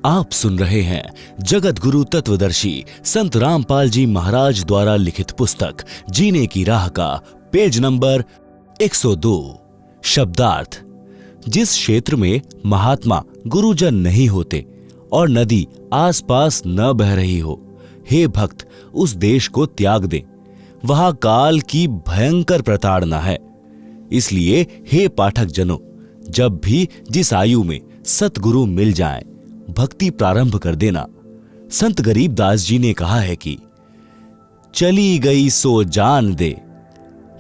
आप सुन रहे हैं जगत गुरु तत्वदर्शी संत रामपाल जी महाराज द्वारा लिखित पुस्तक जीने की राह का पेज नंबर 102। शब्दार्थ। जिस क्षेत्र में महात्मा गुरुजन नहीं होते और नदी आसपास न बह रही हो, हे भक्त उस देश को त्याग दे। वहां काल की भयंकर प्रताड़ना है। इसलिए हे पाठक जनों, जब भी जिस आयु में सतगुरु मिल जाएं, भक्ति प्रारंभ कर देना। संत गरीबदास जी ने कहा है कि चली गई सो जान दे,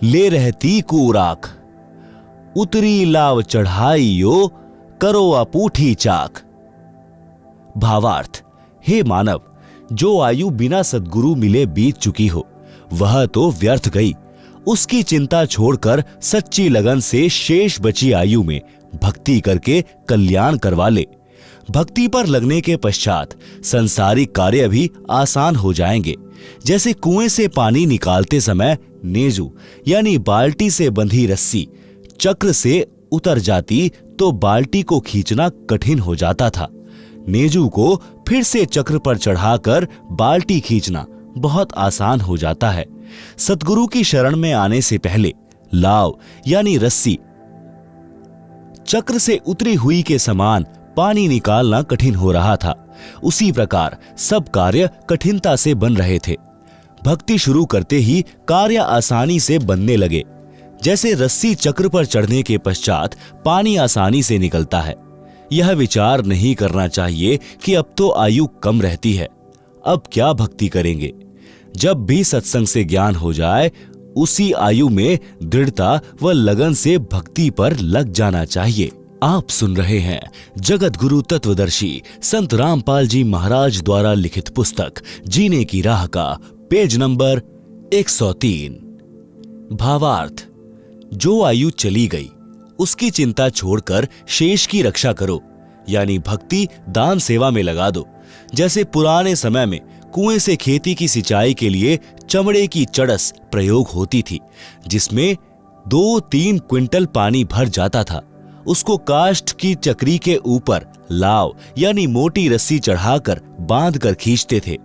ले रहती कूराख, उतरी लाव चढ़ाई यो, करो अपूठी चाक। भावार्थ। हे मानव, जो आयु बिना सद्गुरु मिले बीत चुकी हो, वह तो व्यर्थ गई। उसकी चिंता छोड़कर सच्ची लगन से शेष बची आयु में भक्ति करके कल्याण करवा ले। भक्ति पर लगने के पश्चात संसारिक कार्य भी आसान हो जाएंगे। जैसे कुएं से पानी निकालते समय नेजू यानी बाल्टी से बंधी रस्सी चक्र से उतर जाती तो बाल्टी को खींचना कठिन हो जाता था। नेजू को फिर से चक्र पर चढ़ाकर बाल्टी खींचना बहुत आसान हो जाता है। सतगुरु की शरण में आने से पहले लाव यानी रस्सी चक्र से उतरी हुई के समान पानी निकालना कठिन हो रहा था। उसी प्रकार सब कार्य कठिनता से बन रहे थे। भक्ति शुरू करते ही कार्य आसानी से बनने लगे। जैसे रस्सी चक्र पर चढ़ने के पश्चात पानी आसानी से निकलता है। यह विचार नहीं करना चाहिए कि अब तो आयु कम रहती है, अब क्या भक्ति करेंगे। जब भी सत्संग से ज्ञान हो जाए, उसी आयु में दृढ़ता व लगन से भक्ति पर लग जाना चाहिए। आप सुन रहे हैं जगत गुरु तत्वदर्शी संत रामपाल जी महाराज द्वारा लिखित पुस्तक जीने की राह का पेज नंबर 103। भावार्थ। जो आयु चली गई उसकी चिंता छोड़कर शेष की रक्षा करो, यानी भक्ति दान सेवा में लगा दो। जैसे पुराने समय में कुएं से खेती की सिंचाई के लिए चमड़े की चड़स प्रयोग होती थी, जिसमें 2-3 क्विंटल पानी भर जाता था। उसको काष्ठ की चक्री के ऊपर लाव यानी मोटी रस्सी चढ़ाकर बांध कर खींचते थे।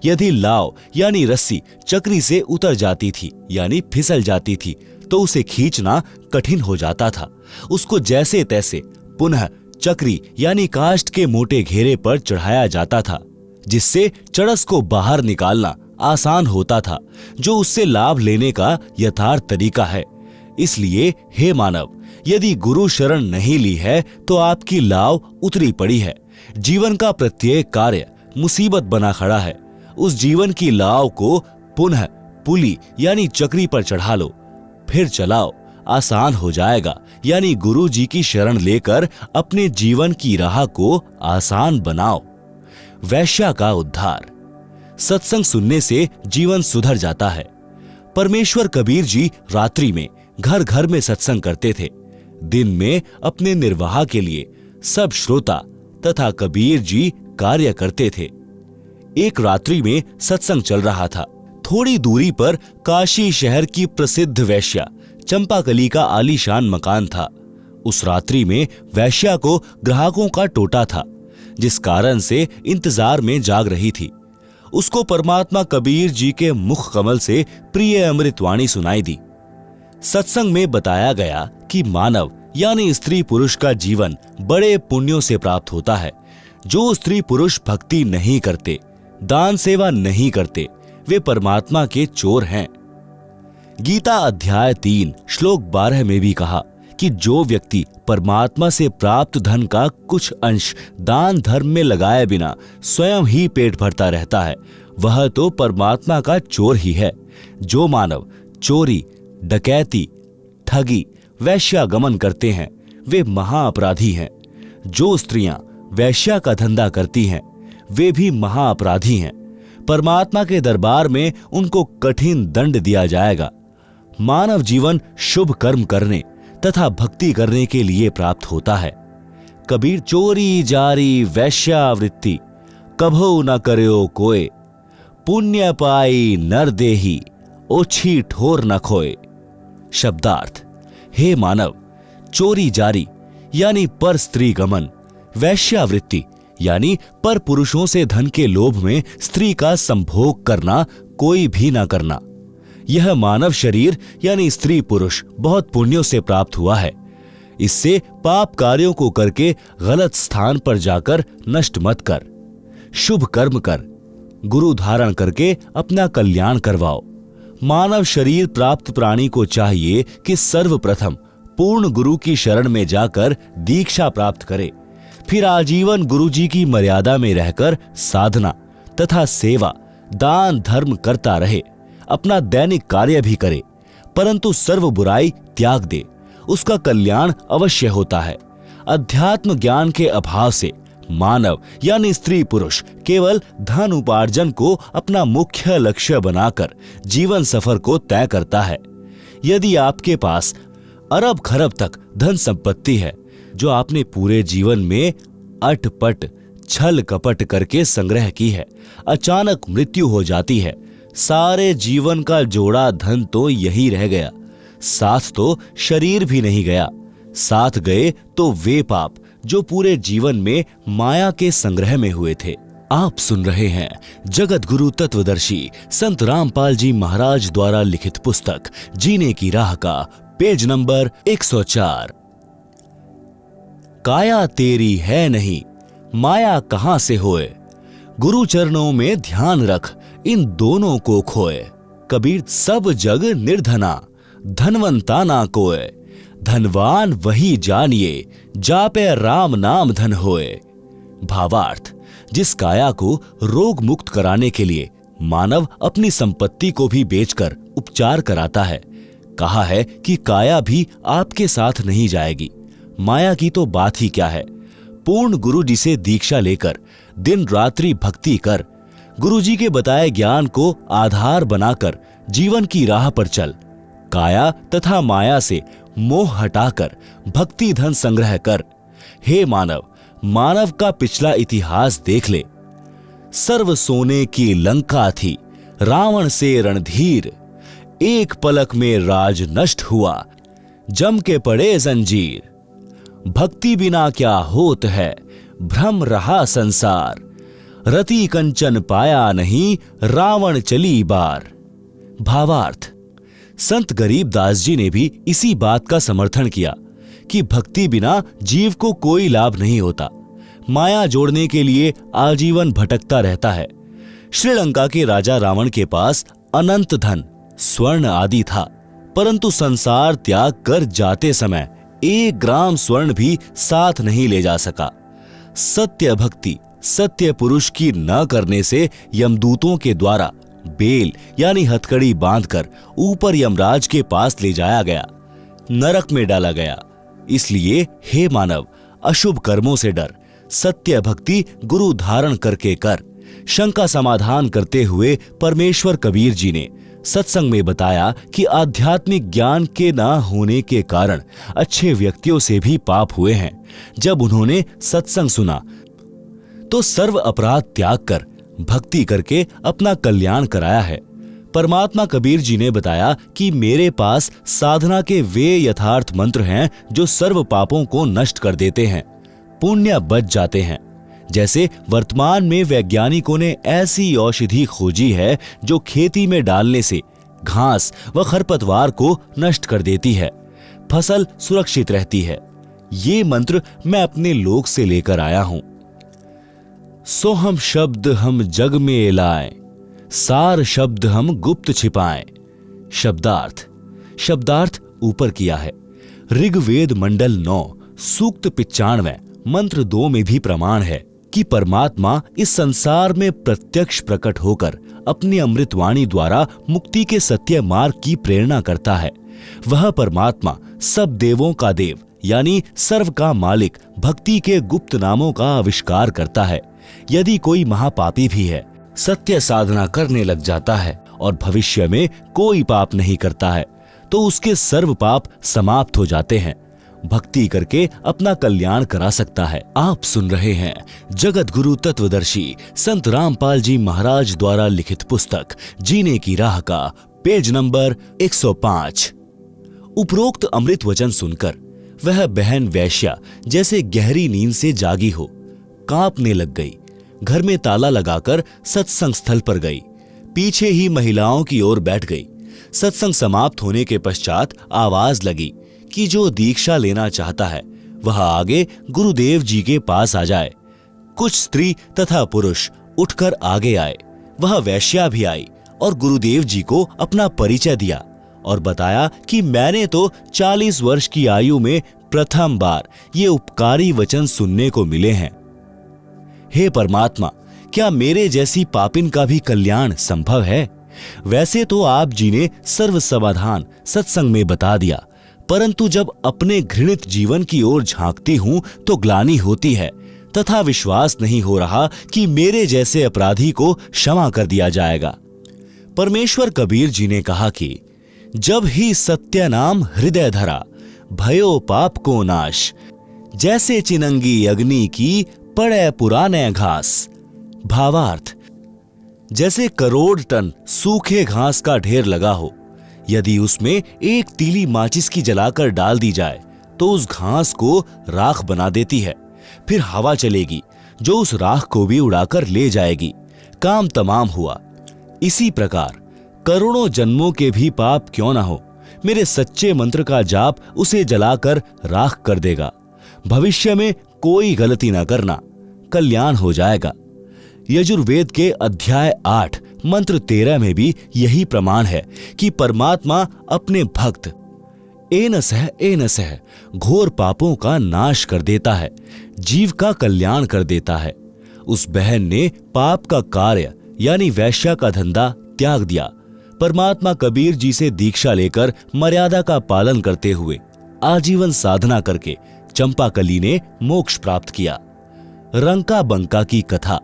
यदि लाव यानी रस्सी चक्री से उतर जाती थी यानी फिसल जाती थी तो उसे खींचना कठिन हो जाता था। उसको जैसे तैसे पुनः चक्री यानी काष्ठ के मोटे घेरे पर चढ़ाया जाता था, जिससे चड़स को बाहर निकालना आसान होता था, जो उससे लाभ लेने का यथार्थ तरीका है। इसलिए हे मानव, यदि गुरु शरण नहीं ली है तो आपकी लाव उतरी पड़ी है। जीवन का प्रत्येक कार्य मुसीबत बना खड़ा है। उस जीवन की लाव को पुनः पुली यानी चक्री पर चढ़ा लो, फिर चलाओ, आसान हो जाएगा। यानी गुरु जी की शरण लेकर अपने जीवन की राह को आसान बनाओ। वैश्या का उद्धार। सत्संग सुनने से जीवन सुधर जाता है। परमेश्वर कबीर जी रात्रि में घर घर में सत्संग करते थे। दिन में अपने निर्वाह के लिए सब श्रोता तथा कबीर जी कार्य करते थे। एक रात्रि में सत्संग चल रहा था। थोड़ी दूरी पर काशी शहर की प्रसिद्ध वैश्या चंपाकली का आलीशान मकान था। उस रात्रि में वैश्या को ग्राहकों का टोटा था, जिस कारण से इंतजार में जाग रही थी। उसको परमात्मा कबीर जी के मुख कमल से प्रिय अमृतवाणी सुनाई दी। सत्संग में बताया गया कि मानव यानी स्त्री पुरुष का जीवन बड़े पुण्यों से प्राप्त होता है। जो स्त्री पुरुष भक्ति नहीं करते, दान सेवा नहीं करते, वे परमात्मा के चोर हैं। गीता अध्याय 3 श्लोक 12 में भी कहा कि जो व्यक्ति परमात्मा से प्राप्त धन का कुछ अंश दान धर्म में लगाए बिना स्वयं ही पेट भरता रहता है, वह तो परमात्मा का चोर ही है। जो मानव चोरी, डकैती, ठगी, वैश्यागमन करते हैं, वे महाअपराधी हैं। जो स्त्रियां वैश्या का धंधा करती हैं, वे भी महाअपराधी हैं। परमात्मा के दरबार में उनको कठिन दंड दिया जाएगा। मानव जीवन शुभ कर्म करने तथा भक्ति करने के लिए प्राप्त होता है। कबीर चोरी जारी वैश्यावृत्ति कभो न करयो कोय, पुण्य पाई नर देही ओछी ठोर न खोए। शब्दार्थ। हे मानव, चोरी जारी यानी पर स्त्री गमन, वैश्यावृत्ति यानी पर पुरुषों से धन के लोभ में स्त्री का संभोग करना कोई भी ना करना। यह मानव शरीर यानी स्त्री पुरुष बहुत पुण्यों से प्राप्त हुआ है। इससे पाप कार्यों को करके गलत स्थान पर जाकर नष्ट मत कर, शुभ कर्म कर, गुरु धारण करके अपना कल्याण करवाओ। मानव शरीर प्राप्त प्राणी को चाहिए कि सर्वप्रथम पूर्ण गुरु की शरण में जाकर दीक्षा प्राप्त करे, फिर आजीवन गुरु जी की मर्यादा में रहकर साधना तथा सेवा दान धर्म करता रहे, अपना दैनिक कार्य भी करे, परंतु सर्व बुराई त्याग दे, उसका कल्याण अवश्य होता है। अध्यात्म ज्ञान के अभाव से मानव यानी स्त्री पुरुष केवल धन उपार्जन को अपना मुख्य लक्ष्य बनाकर जीवन सफर को तय करता है। यदि आपके पास अरब खरब तक धन संपत्ति है जो आपने पूरे जीवन में अटपट छल कपट करके संग्रह की है, अचानक मृत्यु हो जाती है, सारे जीवन का जोड़ा धन तो यही रह गया, साथ तो शरीर भी नहीं गया, साथ गए तो वे पाप जो पूरे जीवन में माया के संग्रह में हुए थे। आप सुन रहे हैं जगत गुरु तत्वदर्शी संत रामपाल जी महाराज द्वारा लिखित पुस्तक जीने की राह का पेज नंबर 104। काया तेरी है नहीं, माया कहां से होए, गुरु चरणों में ध्यान रख, इन दोनों को खोए। कबीर सब जग निर्धना, धनवंता ना कोय, धनवान वही जानिए, जापे राम नाम धन होए। भावार्थ, जिस काया को रोग मुक्त कराने के लिए मानव अपनी संपत्ति को भी बेचकर उपचार कराता है, कहा है कि काया भी आपके साथ नहीं जाएगी। माया की तो बात ही क्या है। पूर्ण गुरु जी से दीक्षा लेकर दिन रात्रि भक्ति कर, गुरु जी के बताए ज्ञान को आधार बनाकर जीवन की राह पर चल। काया तथा माया से मोह हटाकर भक्ति धन संग्रह कर। हे मानव, मानव का पिछला इतिहास देख ले। सर्व सोने की लंका थी, रावण से रणधीर, एक पलक में राज नष्ट हुआ, जम के पड़े जंजीर। भक्ति बिना क्या होत है, भ्रम रहा संसार, रति कंचन पाया नहीं, रावण चली बार। भावार्थ, संत गरीबदास जी ने भी इसी बात का समर्थन किया कि भक्ति बिना जीव को कोई लाभ नहीं होता। माया जोड़ने के लिए आजीवन भटकता रहता है। श्रीलंका के राजा रावण के पास अनंत धन स्वर्ण आदि था, परंतु संसार त्याग कर जाते समय 1 ग्राम स्वर्ण भी साथ नहीं ले जा सका। सत्य भक्ति सत्य पुरुष की न करने से यमदूतों के द्वारा बेल यानी हथकड़ी बांधकर ऊपर यमराज के पास ले जाया गया, नरक में डाला गया। इसलिए हे मानव, अशुभ कर्मों से डर, सत्य भक्ति गुरु धारण करके कर। शंका समाधान करते हुए परमेश्वर कबीर जी ने सत्संग में बताया कि आध्यात्मिक ज्ञान के ना होने के कारण अच्छे व्यक्तियों से भी पाप हुए हैं। जब उन्होंने सत्संग सुना तो सर्व अपराध त्याग कर भक्ति करके अपना कल्याण कराया है। परमात्मा कबीर जी ने बताया कि मेरे पास साधना के वे यथार्थ मंत्र हैं जो सर्व पापों को नष्ट कर देते हैं, पुण्य बच जाते हैं। जैसे वर्तमान में वैज्ञानिकों ने ऐसी औषधि खोजी है जो खेती में डालने से घास व खरपतवार को नष्ट कर देती है, फसल सुरक्षित रहती है। ये मंत्र मैं अपने लोक से लेकर आया हूं। सोहम शब्द हम जग में लाएं, सार शब्द हम गुप्त छिपाएं। शब्दार्थ ऊपर किया है। ऋग्वेद मंडल 9 सूक्त 95 मंत्र 2 में भी प्रमाण है कि परमात्मा इस संसार में प्रत्यक्ष प्रकट होकर अपनी अमृतवाणी द्वारा मुक्ति के सत्य मार्ग की प्रेरणा करता है। वह परमात्मा सब देवों का देव यानी सर्व का मालिक भक्ति के गुप्त नामों का आविष्कार करता है। यदि कोई महापापी भी है, सत्य साधना करने लग जाता है और भविष्य में कोई पाप नहीं करता है, तो उसके सर्व पाप समाप्त हो जाते हैं। भक्ति करके अपना कल्याण करा सकता है। आप सुन रहे हैं जगत गुरु तत्वदर्शी संत रामपाल जी महाराज द्वारा लिखित पुस्तक जीने की राह का पेज नंबर 105। उपरोक्त अमृत वचन सुनकर वह बहन वैश्या जैसे गहरी नींद से जागी हो, कांपने लग गई। घर में ताला लगाकर सत्संग स्थल पर गई। पीछे ही महिलाओं की ओर बैठ गई। सत्संग समाप्त होने के पश्चात आवाज लगी कि जो दीक्षा लेना चाहता है वह आगे गुरुदेव जी के पास आ जाए। कुछ स्त्री तथा पुरुष उठकर आगे आए। वह वैश्या भी आई और गुरुदेव जी को अपना परिचय दिया और बताया कि मैंने तो 40 वर्ष की आयु में प्रथम बार ये उपकारी वचन सुनने को मिले हैं। हे परमात्मा, क्या मेरे जैसी पापिन का भी कल्याण संभव है? वैसे तो आप जी ने सर्व समाधान सत्संग में बता दिया, परंतु जब अपने घृणित जीवन की ओर झांकती हूं तो ग्लानि होती है तथा विश्वास नहीं हो रहा कि मेरे जैसे अपराधी को क्षमा कर दिया जाएगा। परमेश्वर कबीर जी ने कहा कि जब ही सत्य नाम हृदय धरा, भयो पाप को नाश, जैसे चिनंगी अग्नि की पड़े पुराने घास। भावार्थ, जैसे करोड़ टन सूखे घास का ढेर लगा हो, यदि उसमें एक तीली माचिस की जलाकर डाल दी जाए तो उस घास को राख बना देती है। फिर हवा चलेगी जो उस राख को भी उड़ाकर ले जाएगी। काम तमाम हुआ। इसी प्रकार करोड़ों जन्मों के भी पाप क्यों ना हो, मेरे सच्चे मंत्र का जाप उसे जलाकर राख कर देगा। भविष्य में कोई गलती ना करना, कल्याण हो जाएगा। यजुर्वेद के अध्याय 8 मंत्र 13 में भी यही प्रमाण है कि परमात्मा अपने भक्त एनसह घोर पापों का नाश कर देता है, जीव का कल्याण कर देता है। उस बहन ने पाप का कार्य यानी वैश्या का धंधा त्याग दिया। परमात्मा कबीर जी से दीक्षा लेकर मर्यादा का पालन करते हुए आजीवन साधना करके चंपाकली ने मोक्ष प्राप्त किया। रंका बंका की कथा।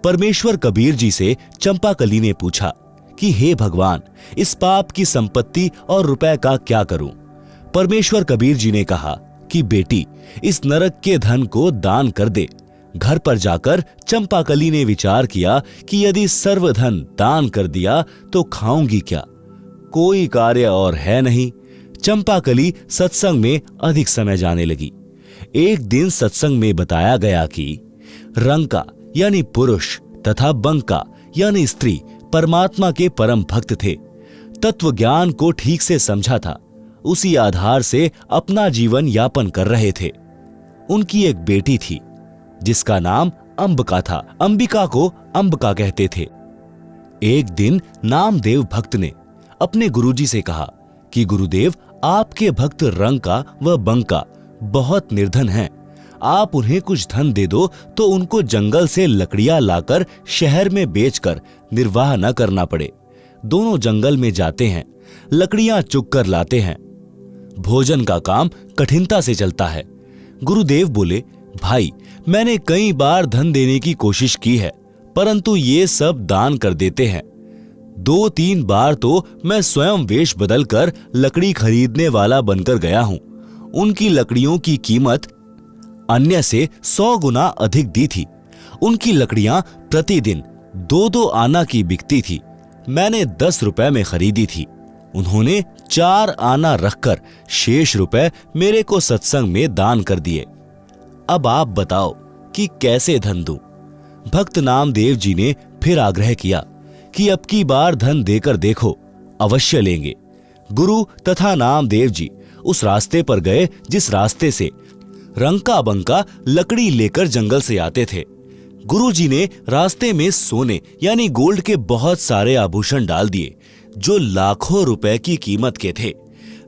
परमेश्वर कबीर जी से चंपाकली ने पूछा कि हे भगवान, इस पाप की संपत्ति और रुपए का क्या करूं? परमेश्वर कबीर जी ने कहा कि बेटी, इस नरक के धन को दान कर दे। घर पर जाकर चंपाकली ने विचार किया कि यदि सर्वधन दान कर दिया तो खाऊंगी क्या? कोई कार्य और है नहीं। चंपाकली सत्संग में अधिक समय जाने लगी। एक दिन सत्संग में बताया गया कि रंका यानी पुरुष तथा बंका यानी स्त्री परमात्मा के परम भक्त थे। तत्व ज्ञान को ठीक से समझा था, उसी आधार से अपना जीवन यापन कर रहे थे। उनकी एक बेटी थी जिसका नाम अंबिका था। अंबिका को अंबिका कहते थे। एक दिन नामदेव भक्त ने अपने गुरुजी से कहा कि गुरुदेव, आपके भक्त रंका व बंका बहुत निर्धन हैं। आप उन्हें कुछ धन दे दो तो उनको जंगल से लकड़ियां लाकर शहर में बेचकर निर्वाह न करना पड़े। दोनों जंगल में जाते हैं, लकड़ियां चुग कर लाते हैं। भोजन का काम कठिनता से चलता है। गुरुदेव बोले, भाई, मैंने कई बार धन देने की कोशिश की है, परंतु ये सब दान कर देते हैं। 2-3 बार तो मैं स्वयं वेश बदलकर लकड़ी खरीदने वाला बनकर गया हूं। उनकी लकड़ियों की कीमत अन्य से 100 गुना अधिक दी थी। उनकी लकड़ियां प्रतिदिन 2-2 आना की बिकती थी। मैंने 10 रुपए में खरीदी थी। उन्होंने 4 आना रखकर शेष रुपए मेरे को सत्संग में दान कर दिए। अब आप बताओ कि कैसे धन दूं? भक्त नामदेव जी ने फिर आग्रह किया कि अब की बार धन देकर देखो, अवश्य लेंगे। गुरु तथा नामदेव जी उस रास्ते पर गए जिस रास्ते से रंका बंका लकड़ी लेकर जंगल से आते थे। गुरुजी ने रास्ते में सोने यानी गोल्ड के बहुत सारे आभूषण डाल दिए जो लाखों रुपए की कीमत के थे।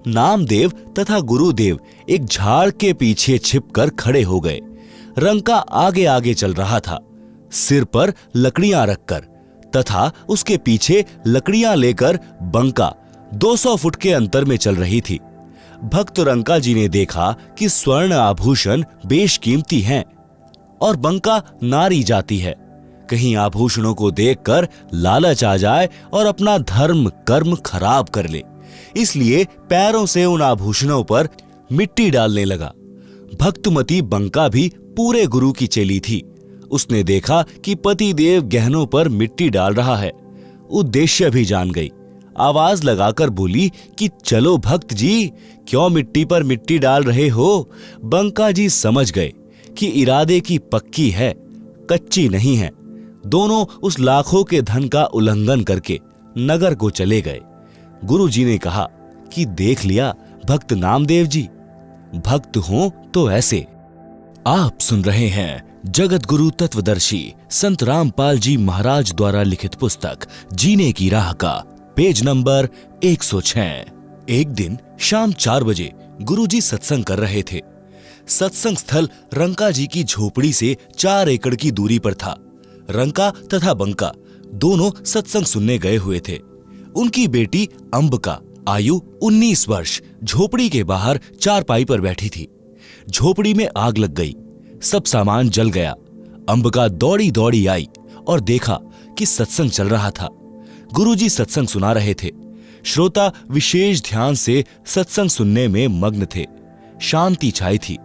नामदेव तथा गुरुदेव एक झाड़ के पीछे छिपकर खड़े हो गए। रंका आगे आगे चल रहा था, सिर पर लकड़ियां रखकर, तथा उसके पीछे लकड़ियां लेकर बंका 200 फुट के अंतर में चल रही थी। भक्त रंका जी ने देखा कि स्वर्ण आभूषण बेशकीमती हैं और बंका नारी जाती है। कहीं आभूषणों को देखकर लालच आ जाए और अपना धर्म कर्म खराब कर ले, इसलिए पैरों से उन आभूषणों पर मिट्टी डालने लगा। भक्तमती बंका भी पूरे गुरु की चेली थी। उसने देखा कि पतिदेव गहनों पर मिट्टी डाल रहा है, उद्देश्य भी जान गई। आवाज लगाकर बोली कि चलो भक्त जी, क्यों मिट्टी पर मिट्टी डाल रहे हो? बंका जी समझ गए कि इरादे की पक्की है, कच्ची नहीं है। दोनों उस लाखों के धन का उल्लंघन करके नगर को चले गए। गुरुजी ने कहा कि देख लिया भक्त नामदेव जी, भक्त हो तो ऐसे। आप सुन रहे हैं जगत गुरु तत्वदर्शी संत रामपाल जी महाराज द्वारा लिखित पुस्तक जीने की राह का पेज नंबर 106। एक दिन शाम 4 बजे गुरुजी सत्संग कर रहे थे। सत्संग स्थल रंका जी की झोपड़ी से 4 एकड़ की दूरी पर था। रंका तथा बंका दोनों सत्संग सुनने गए हुए थे। उनकी बेटी अंबिका आयु 19 वर्ष झोपड़ी के बाहर चारपाई पर बैठी थी। झोपड़ी में आग लग गई, सब सामान जल गया। अंबिका दौड़ी दौड़ी आई और देखा कि सत्संग चल रहा था। गुरुजी सत्संग सुना रहे थे। श्रोता विशेष ध्यान से सत्संग सुनने में मग्न थे। शांति छाई थी।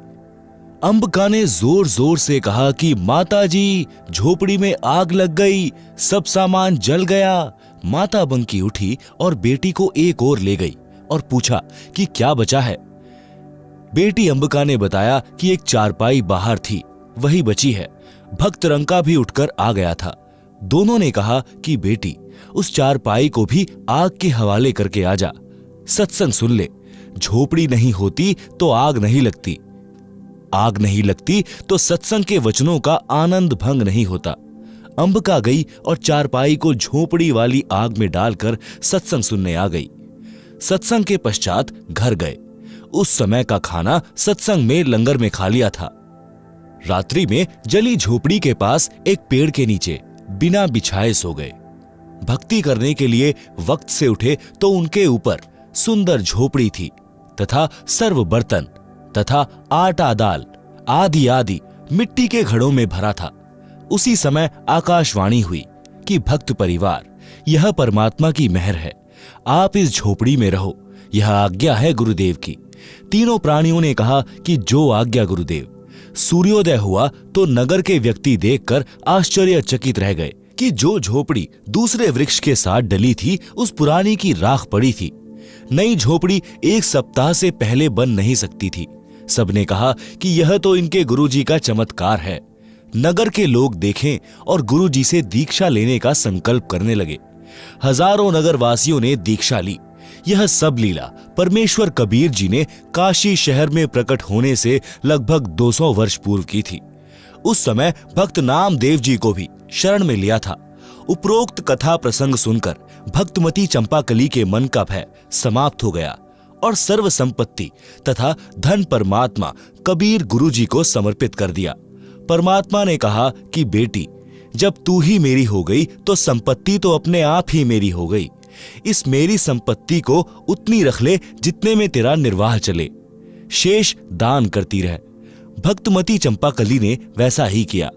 अंबिका ने जोर जोर से कहा कि माताजी, झोपड़ी में आग लग गई, सब सामान जल गया। माता बंकी उठी और बेटी को एक ओर ले गई और पूछा कि क्या बचा है। बेटी अंबिका ने बताया कि एक चारपाई बाहर थी, वही बची है। भक्त रंका भी उठकर आ गया था। दोनों ने कहा कि बेटी, उस चारपाई को भी आग के हवाले करके आ जा, सत्संग सुन ले। झोपड़ी नहीं होती तो आग नहीं लगती, आग नहीं लगती तो सत्संग के वचनों का आनंद भंग नहीं होता। अंबिका गई और चारपाई को झोपड़ी वाली आग में डालकर सत्संग सुनने आ गई। सत्संग के पश्चात घर गए। उस समय का खाना सत्संग में लंगर में खा लिया था। रात्रि में जली झोपड़ी के पास एक पेड़ के नीचे बिना बिछाए सो गए। भक्ति करने के लिए वक्त से उठे तो उनके ऊपर सुंदर झोपड़ी थी तथा सर्व बर्तन तथा आटा दाल आदि आदि मिट्टी के घड़ों में भरा था। उसी समय आकाशवाणी हुई कि भक्त परिवार, यह परमात्मा की मेहर है, आप इस झोपड़ी में रहो, यह आज्ञा है गुरुदेव की। तीनों प्राणियों ने कहा कि जो आज्ञा गुरुदेव। सूर्योदय हुआ तो नगर के व्यक्ति देखकर आश्चर्यचकित रह गए कि जो झोपड़ी दूसरे वृक्ष के साथ डली थी उस पुरानी की राख पड़ी थी। नई झोपड़ी 1 सप्ताह से पहले बन नहीं सकती थी। सबने कहा कि यह तो इनके गुरुजी का चमत्कार है। नगर के लोग देखें और गुरुजी से दीक्षा लेने का संकल्प करने लगे। हजारों नगरवासियों ने दीक्षा ली। यह सब लीला परमेश्वर कबीर जी ने काशी शहर में प्रकट होने से लगभग 200 वर्ष पूर्व की थी। उस समय भक्त नामदेव जी को भी शरण में लिया था। उपरोक्त कथा प्रसंग सुनकर भक्तमती चंपाकली के मन का भय समाप्त हो गया और सर्व संपत्ति तथा धन परमात्मा कबीर गुरुजी को समर्पित कर दिया। परमात्मा ने कहा कि बेटी, जब तू ही मेरी हो गई तो संपत्ति तो अपने आप ही मेरी हो गई। इस मेरी संपत्ति को उतनी रख ले जितने में तेरा निर्वाह चले, शेष दान करती रह। भक्तमती चंपाकली ने वैसा ही किया।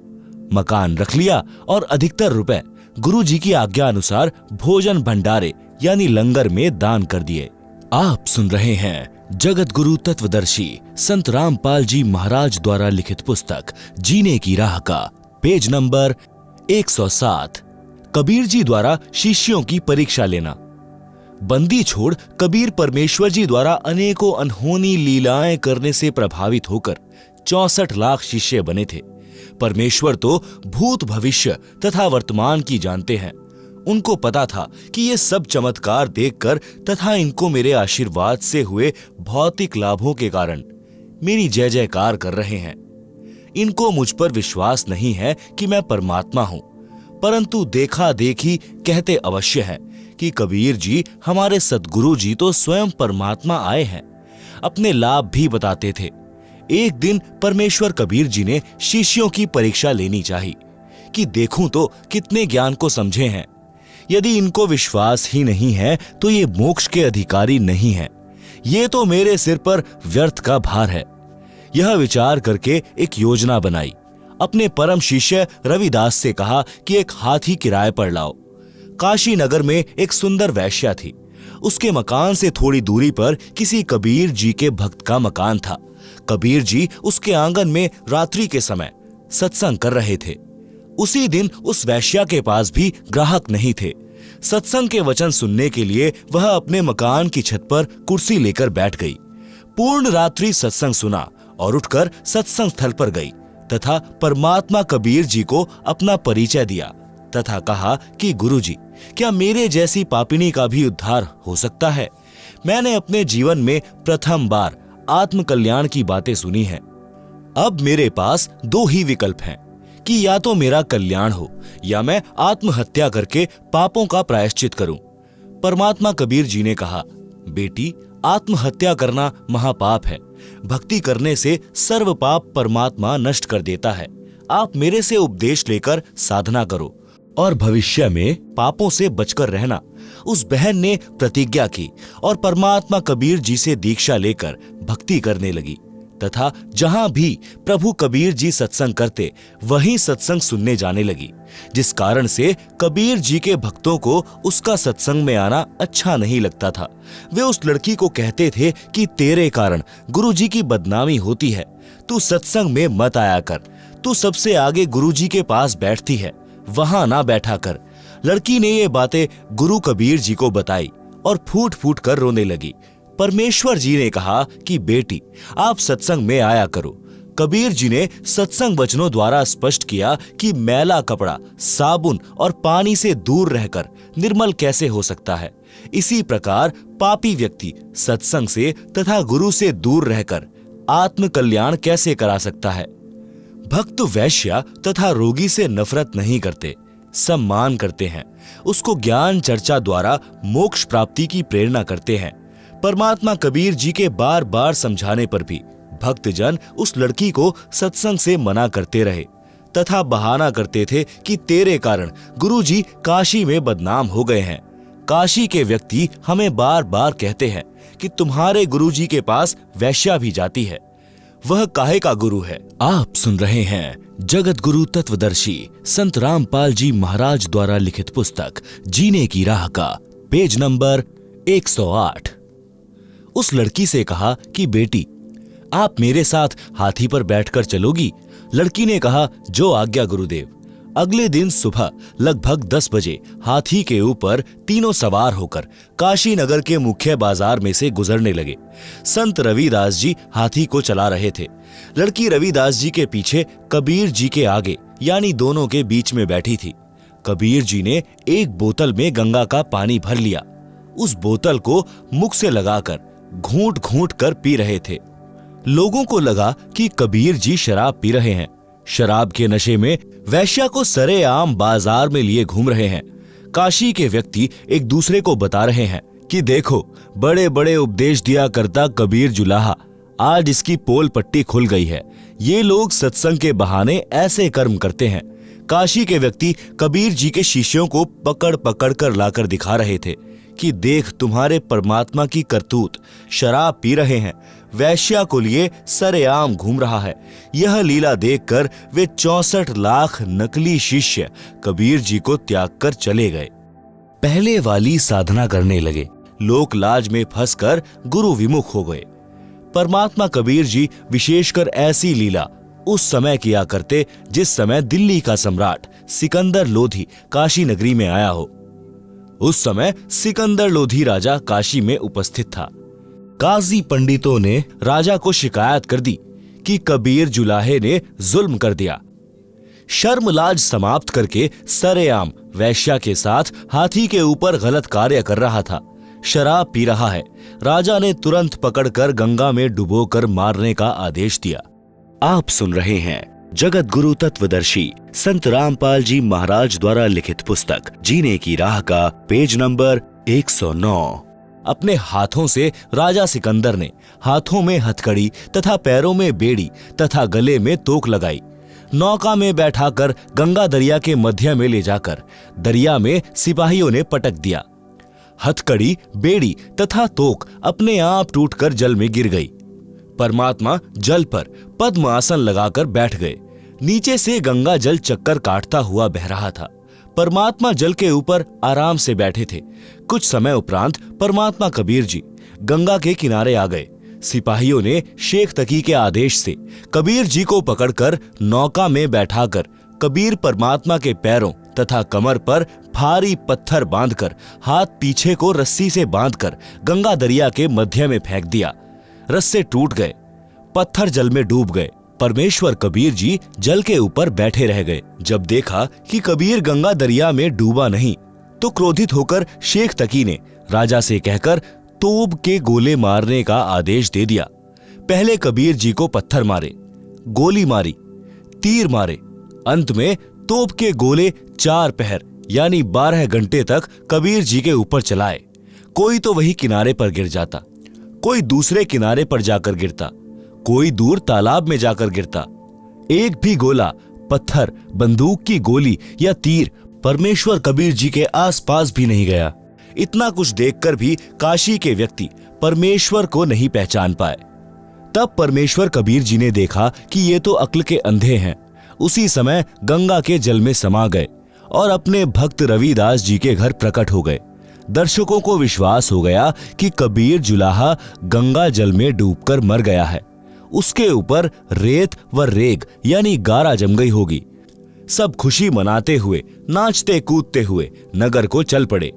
मकान रख लिया और अधिकतर रुपए गुरुजी की आज्ञा अनुसार भोजन भंडारे यानी लंगर में दान कर दिए। आप सुन रहे हैं जगत गुरु तत्वदर्शी संत रामपाल जी महाराज द्वारा लिखित पुस्तक जीने की राह का पेज नंबर 107। कबीर जी द्वारा शिष्यों की परीक्षा लेना। बंदी छोड़ कबीर परमेश्वर जी द्वारा अनेकों अनहोनी लीलाएं करने से प्रभावित होकर 64 लाख शिष्य बने थे। परमेश्वर तो भूत भविष्य तथा वर्तमान की जानते हैं। उनको पता था कि ये सब चमत्कार देखकर तथा इनको मेरे आशीर्वाद से हुए भौतिक लाभों के कारण मेरी जय जयकार कर रहे हैं। इनको मुझ पर विश्वास नहीं है कि मैं परमात्मा हूं, परंतु देखा देखी कहते अवश्य है कि कबीर जी हमारे सद्गुरु जी तो स्वयं परमात्मा आए हैं। अपने लाभ भी बताते थे। एक दिन परमेश्वर कबीर जी ने शिष्यों की परीक्षा लेनी चाहिए कि देखूं तो कितने ज्ञान को समझे हैं। यदि इनको विश्वास ही नहीं है तो ये मोक्ष के अधिकारी नहीं है, ये तो मेरे सिर पर व्यर्थ का भार है। यह विचार करके एक योजना बनाई। अपने परम शिष्य रविदास से कहा कि एक हाथी किराए पर लाओ। काशी नगर में एक सुंदर वैश्या थी। उसके मकान से थोड़ी दूरी पर किसी कबीर जी के भक्त का मकान था। कबीर जी उसके आंगन में रात्रि के समय सत्संग कर रहे थे। उसी दिन उस वैश्या के पास भी ग्राहक नहीं थे। सत्संग के वचन सुनने के लिए वह अपने मकान की छत पर कुर्सी लेकर बैठ गई। पूर्ण रात्रि सत्संग सुना और उठकर सत्संग स्थल पर गई तथा परमात्मा कबीर जी को अपना परिचय दिया तथा कहा कि गुरुजी, क्या मेरे जैसी पापिनी का भी उद्धार हो सकता है? मैंने अपने जीवन में प्रथम बार आत्म कल्याण की बातें सुनी हैं। अब मेरे पास दो ही विकल्प हैं कि या तो मेरा कल्याण हो या मैं आत्महत्या करके पापों का प्रायश्चित करूं। परमात्मा कबीर जी ने कहा, बेटी, आत्महत्या करना महापाप है। भक्ति करने से सर्व पाप परमात्मा नष्ट कर देता है। आप मेरे से उपदेश लेकर साधना करो और भविष्य में पापों से बचकर रहना। उस बहन ने प्रतिज्ञा की और परमात्मा कबीर जी से दीक्षा लेकर भक्ति करने लगी तथा जहां भी प्रभु कबीर जी सत्संग करते वहीं सत्संग सुनने जाने लगी, जिस कारण से कबीर जी के भक्तों को उसका सत्संग में आना अच्छा नहीं लगता था। वे उस लड़की को कहते थे कि तेरे कारण गुरु जी की बदनामी होती है, तू सत्संग में मत आया कर, तू सबसे आगे गुरु जी के पास बैठती है, वहां ना बैठा कर। लड़की ने ये बातें गुरु कबीर जी को बताई और फूट फूट कर रोने लगी। परमेश्वर जी ने कहा कि बेटी, आप सत्संग में आया करो। कबीर जी ने सत्संग वचनों द्वारा स्पष्ट किया कि मैला कपड़ा साबुन और पानी से दूर रहकर निर्मल कैसे हो सकता है। इसी प्रकार पापी व्यक्ति सत्संग से तथा गुरु से दूर रहकर आत्म कल्याण कैसे करा सकता है। भक्त वैश्या तथा रोगी से नफरत नहीं करते, सम्मान करते हैं, उसको ज्ञान चर्चा द्वारा मोक्ष प्राप्ति की प्रेरणा करते हैं। परमात्मा कबीर जी के बार बार समझाने पर भी भक्तजन उस लड़की को सत्संग से मना करते रहे तथा बहाना करते थे कि तेरे कारण गुरु जी काशी में बदनाम हो गए हैं। काशी के व्यक्ति हमें बार बार कहते हैं कि तुम्हारे गुरु जी के पास वैश्या भी जाती है, वह काहे का गुरु है। आप सुन रहे हैं जगत गुरु तत्वदर्शी संत रामपाल जी महाराज द्वारा लिखित पुस्तक जीने की राह का पेज नंबर 108। उस लड़की से कहा कि बेटी, आप मेरे साथ हाथी पर बैठकर चलोगी? लड़की ने कहा, जो आज्ञा गुरुदेव। अगले दिन सुबह लगभग 10 बजे हाथी के ऊपर तीनों सवार होकर काशी नगर के मुख्य बाजार में से गुजरने लगे। संत रविदास जी हाथी को चला रहे थे। लड़की रविदास जी के पीछे, कबीर जी के आगे, यानी दोनों के बीच में बैठी थी। कबीर जी ने एक बोतल में गंगा का पानी भर लिया। उस बोतल को मुख से लगाकर घूंट घूंट कर पी रहे थे। लोगों को लगा कि कबीर जी शराब पी रहे हैं। शराब के नशे में वैश्या को सरेआम बाजार में लिए घूम रहे हैं। काशी के व्यक्ति एक दूसरे को बता रहे हैं कि देखो, बड़े बड़े उपदेश दिया करता कबीर जुलाहा, आज इसकी पोल पट्टी खुल गई है। ये लोग सत्संग के बहाने ऐसे कर्म करते हैं। काशी के व्यक्ति कबीर जी के शिष्यों को पकड़ पकड़ कर लाकर दिखा रहे थे कि देख, तुम्हारे परमात्मा की करतूत, शराब पी रहे हैं, वैश्या को लिए सरेआम घूम रहा है। यह लीला देखकर वे 64 लाख नकली शिष्य कबीर जी को त्याग कर चले गए। पहले वाली साधना करने लगे, लोक लाज में फंसकर गुरु विमुख हो गए। परमात्मा कबीर जी विशेषकर ऐसी लीला उस समय किया करते जिस समय दिल्ली का सम्राट सिकंदर लोधी काशी नगरी में आया हो। उस समय सिकंदर लोधी राजा काशी में उपस्थित था। काजी पंडितों ने राजा को शिकायत कर दी कि कबीर जुलाहे ने जुल्म कर दिया। शर्म लाज समाप्त करके सरेआम वैश्या के साथ हाथी के ऊपर गलत कार्य कर रहा था, शराब पी रहा है। राजा ने तुरंत पकड़कर गंगा में डुबोकर मारने का आदेश दिया। आप सुन रहे हैं जगत गुरु तत्वदर्शी संत रामपाल जी महाराज द्वारा लिखित पुस्तक जीने की राह का पेज नंबर 109। अपने हाथों से राजा सिकंदर ने हाथों में हथकड़ी तथा पैरों में बेड़ी तथा गले में तोक लगाई। नौका में बैठाकर गंगा दरिया के मध्य में ले जाकर दरिया में सिपाहियों ने पटक दिया। हथकड़ी, बेड़ी तथा तोक अपने आप टूटकर जल में गिर गई। परमात्मा जल पर पद्म आसन लगाकर बैठ गए। नीचे से गंगा जल चक्कर काटता हुआ बह रहा था। परमात्मा जल के ऊपर आराम से बैठे थे। कुछ समय उपरांत परमात्मा कबीर जी गंगा के किनारे आ गए। सिपाहियों ने शेख तकी के आदेश से कबीर जी को पकड़कर नौका में बैठाकर कबीर परमात्मा के पैरों तथा कमर पर भारी पत्थर बांधकर हाथ पीछे को रस्सी से बांधकर गंगा दरिया के मध्य में फेंक दिया। रस्से टूट गए, पत्थर जल में डूब गए परमेश्वर कबीर जी जल के ऊपर बैठे रह गए। जब देखा कि कबीर गंगा दरिया में डूबा नहीं, तो क्रोधित होकर शेख तकी ने राजा से कहकर तोप के गोले मारने का आदेश दे दिया। पहले कबीर जी को पत्थर मारे, गोली मारी, तीर मारे। अंत में तोप के गोले 4 पहर यानी 12 घंटे तक कबीर जी के ऊपर चलाए। कोई तो वही किनारे पर गिर जाता, कोई दूसरे किनारे पर जाकर गिरता, कोई दूर तालाब में जाकर गिरता। एक भी गोला, पत्थर, बंदूक की गोली या तीर परमेश्वर कबीर जी के आसपास भी नहीं गया। इतना कुछ देखकर भी काशी के व्यक्ति परमेश्वर को नहीं पहचान पाए। तब परमेश्वर कबीर जी ने देखा कि ये तो अक्ल के अंधे हैं। उसी समय गंगा के जल में समा गए और अपने भक्त रविदास जी के घर प्रकट हो गए। दर्शकों को विश्वास हो गया कि कबीर जुलाहा गंगा जल में डूबकर मर गया है। उसके ऊपर रेत व रेग यानी गारा जम गई होगी। सब खुशी मनाते हुए, नाचते कूदते हुए नगर को चल पड़े।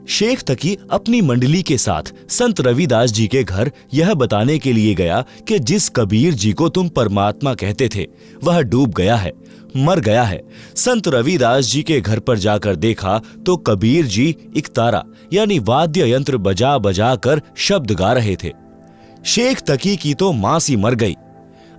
शेख तकी अपनी मंडली के साथ संत रविदास जी के घर यह बताने के लिए गया कि जिस कबीर जी को तुम परमात्मा कहते थे वह डूब गया है, मर गया है। संत रविदास जी के घर पर जाकर देखा तो कबीर जी इकतारा यानी वाद्य यंत्र बजा बजा कर शब्द गा रहे थे। शेख तकी की तो मां सी मर गई।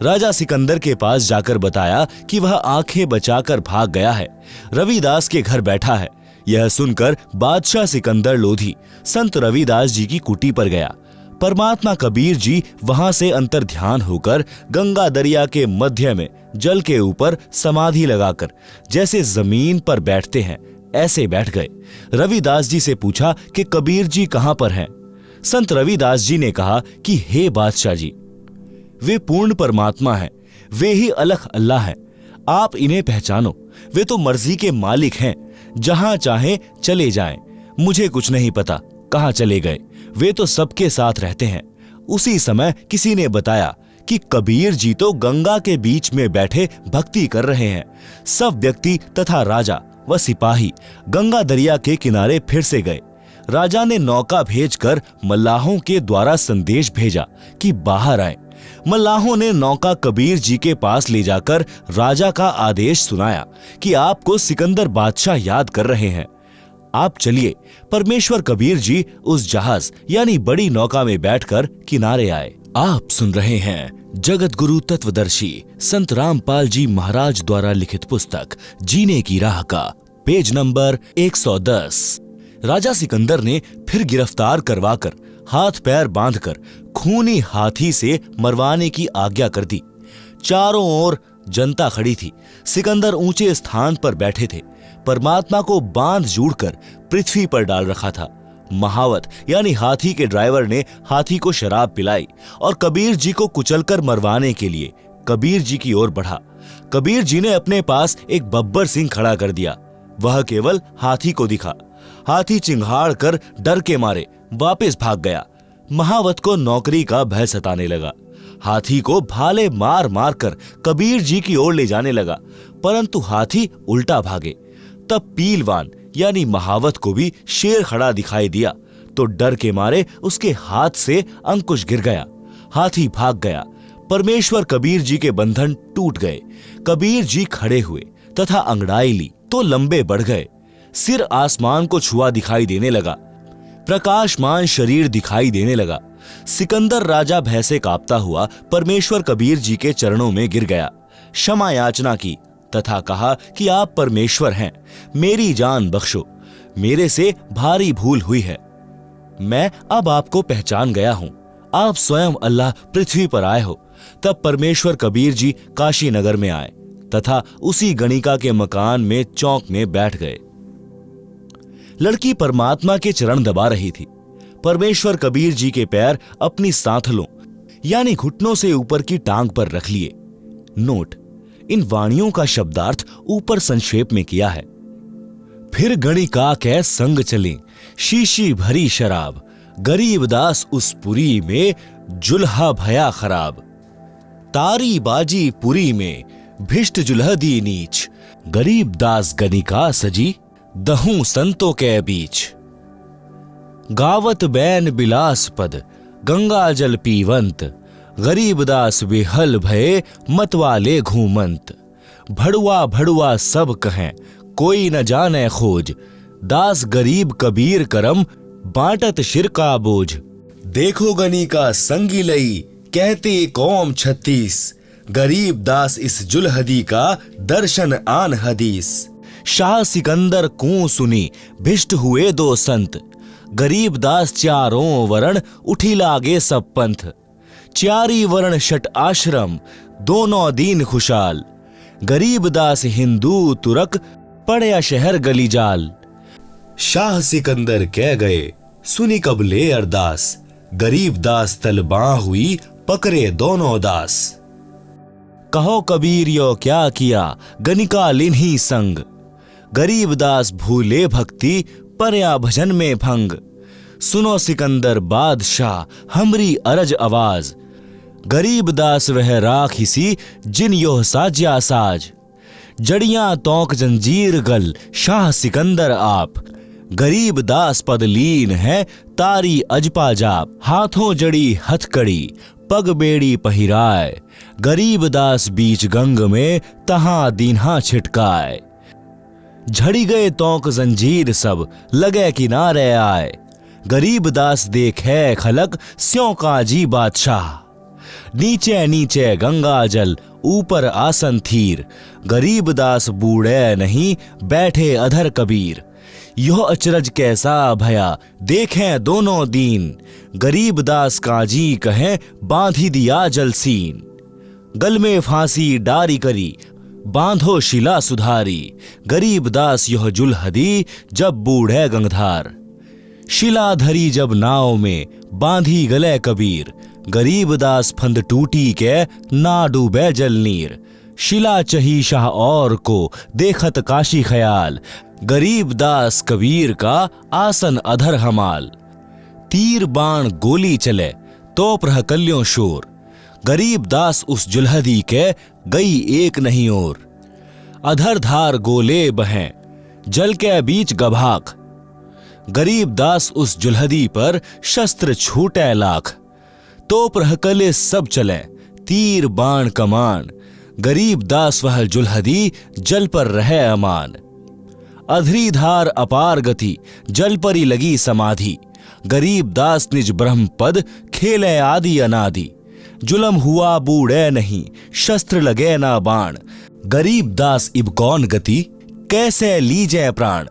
राजा सिकंदर के पास जाकर बताया कि वह आंखें बचाकर भाग गया है, रविदास के घर बैठा है। यह सुनकर बादशाह सिकंदर लोधी संत रविदास जी की कुटी पर गया। परमात्मा कबीर जी वहां से अंतर्ध्यान होकर गंगा दरिया के मध्य में जल के ऊपर समाधि लगाकर जैसे जमीन पर बैठते हैं ऐसे बैठ गए। रविदास जी से पूछा कि कबीर जी कहां पर हैं? संत रविदास जी ने कहा कि हे बादशाह जी, वे पूर्ण परमात्मा हैं, वे ही अलख अल्लाह हैं। आप इन्हें पहचानो, वे तो मर्जी के मालिक हैं, जहां चाहे चले जाएं। मुझे कुछ नहीं पता कहां चले गए, वे तो सबके साथ रहते हैं। उसी समय किसी ने बताया कि कबीर जी तो गंगा के बीच में बैठे भक्ति कर रहे हैं। सब व्यक्ति तथा राजा व सिपाही गंगा दरिया के किनारे फिर से गए। राजा ने नौका भेजकर मल्लाहों के द्वारा संदेश भेजा कि बाहर आए। मल्लाहों ने नौका कबीर जी के पास ले जाकर राजा का आदेश सुनाया कि आपको सिकंदर बादशाह याद कर रहे हैं, आप चलिए। परमेश्वर कबीर जी उस जहाज यानी बड़ी नौका में बैठकर किनारे आए। आप सुन रहे हैं जगत गुरु तत्वदर्शी संत रामपाल जी महाराज द्वारा लिखित पुस्तक जीने की राह का पेज नंबर 110। राजा सिकंदर ने फिर गिरफ्तार करवाकर हाथ पैर बांधकर खूनी हाथी से मरवाने की आज्ञा कर दी। चारों ओर जनता खड़ी थी। सिकंदर ऊंचे स्थान पर बैठे थे। परमात्मा को बांध जोड़कर पृथ्वी पर डाल रखा था। महावत यानी हाथी के ड्राइवर ने हाथी को शराब पिलाई और कबीर जी को कुचलकर मरवाने के लिए कबीर जी की ओर बढ़ा। कबीर जी ने अपने पास एक बब्बर सिंह खड़ा कर दिया। वह केवल हाथी को दिखा। हाथी चिंघाड़ कर डर के मारे वापस भाग गया। महावत को नौकरी का भय सताने लगा। हाथी को भाले मार मार कर कबीर जी की ओर ले जाने लगा, परंतु हाथी उल्टा भागे। तब पीलवान यानी महावत को भी शेर खड़ा दिखाई दिया तो डर के मारे उसके हाथ से अंकुश गिर गया। हाथी भाग गया। परमेश्वर कबीर जी के बंधन टूट गए। कबीर जी खड़े हुए तथा अंगड़ाई ली तो लंबे बढ़ गए। सिर आसमान को छुआ दिखाई देने लगा। प्रकाशमान शरीर दिखाई देने लगा। सिकंदर राजा भय से कांपता हुआ परमेश्वर कबीर जी के चरणों में गिर गया। क्षमा याचना की तथा कहा कि आप परमेश्वर हैं, मेरी जान बख्शो, मेरे से भारी भूल हुई है। मैं अब आपको पहचान गया हूं, आप स्वयं अल्लाह पृथ्वी पर आए हो। तब परमेश्वर कबीर जी काशी नगर में आए तथा उसी गणिका के मकान में चौक में बैठ गए। लड़की परमात्मा के चरण दबा रही थी। परमेश्वर कबीर जी के पैर अपनी सांथलों यानी घुटनों से ऊपर की टांग पर रख लिए। नोट: इन वाणियों का शब्दार्थ ऊपर संक्षेप में किया है। फिर गणिका के संग चले, शीशी भरी शराब, गरीब दास उस पुरी में जुल्हा भया खराब। तारी बाजी पुरी में भिष्ट जुल्ह दी नीच, गरीब दास गणिका सजी दहूं संतों के बीच। गावत बैन बिलास पद, गंगा जल पीवंत, गरीबदास विहल भये मतवाले घूमंत। भड़ुआ भड़ुआ सब कहें कोई न जाने खोज। दास गरीब कबीर करम बांटत शिर का बोझ। देखो गनी का संगी लई कहते कौम 36। गरीब दास इस जुलहदी का दर्शन आन हदीस। शाह सिकंदर को सुनी भिष्ट हुए दो संत। गरीब दास चारों वरण उठी लागे सब पंथ। चारी वर्ण शट आश्रम दोनों दीन खुशाल। गरीब दास हिंदू तुरक पड़या शहर गली जाल। शाह सिकंदर कह गए सुनी कबले अरदास। गरीब दास तलबा हुई पकड़े दोनों दास। कहो कबीर यो क्या किया गनिका लिन्ही संग। गरीब दास भूले भक्ति परया भजन में भंग। सुनो सिकंदर बादशाह हमरी अरज आवाज। गरीब दास वह राखिसी जिन योह साज्या साज। जड़ियां तोक जंजीर गल शाह सिकंदर आप। गरीब दास पदलीन है तारी अजपा जाप। हाथों जड़ी हथकड़ी पग बेड़ी पहिराए। गरीब दास बीच गंग में तहां दीन्हा छिटकाए। झड़ी गए तोक जंजीर सब लगे किनारे आए। गरीब दास देखे खलक स्यों काजी बादशाह। नीचे नीचे गंगा जल ऊपर आसन थीर। गरीब दास बूढ़े नहीं बैठे अधर कबीर। यह अचरज कैसा भया देखें दोनों दीन। गरीब दास काजी कहें बांधी दिया जलसीन। गल में फांसी डारी करी बांधो शिला सुधारी। गरीब दास यह जुलहदी जब बूढ़े गंगधार। शिला धरी जब नाव में बांधी गले कबीर। गरीब दास फंद टूटी के ना डूबे जल नीर। शिला चही शाह और को देखत काशी ख्याल। गरीब दास कबीर का आसन अधर हमाल। तीर बाण गोली चले तो प्रहकल्यों शोर। गरीब दास उस जुलहदी के गई एक नहीं और। अधर धार गोले बहें जल के बीच गभाक। गरीब दास उस जुलहदी पर शस्त्र छूटे लाख। तो प्रहकले सब चले तीर बाण कमान। गरीब दास वह जुलहदी जल पर रहे अमान। अधरी धार अपार गति जल परी लगी समाधि। गरीब दास निज ब्रह्म पद खेले आदि अनादि। जुलम हुआ बूढ़े नहीं शस्त्र लगे ना बाण। गरीब दास इब कौन गति कैसे लीजे प्राण।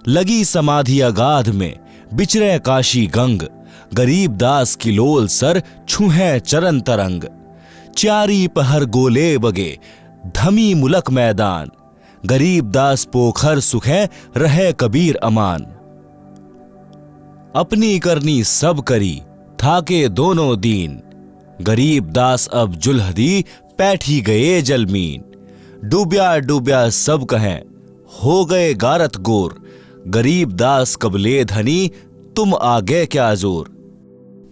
लगी समाधि अगाध में बिचरे काशी गंग। गरीब दास की लोल सर छुहे चरण तरंग। चारी पहर गोले बगे धमी मुलक मैदान। गरीब दास पोखर सुखे रहे कबीर अमान। अपनी करनी सब करी थाके दोनों दीन। गरीब दास अब जुलहदी पैठी गए जलमीन। डूब्या डूब्या सब कहें हो गए गारत गोर। गरीब दास कबले धनी तुम आगे क्या जोर।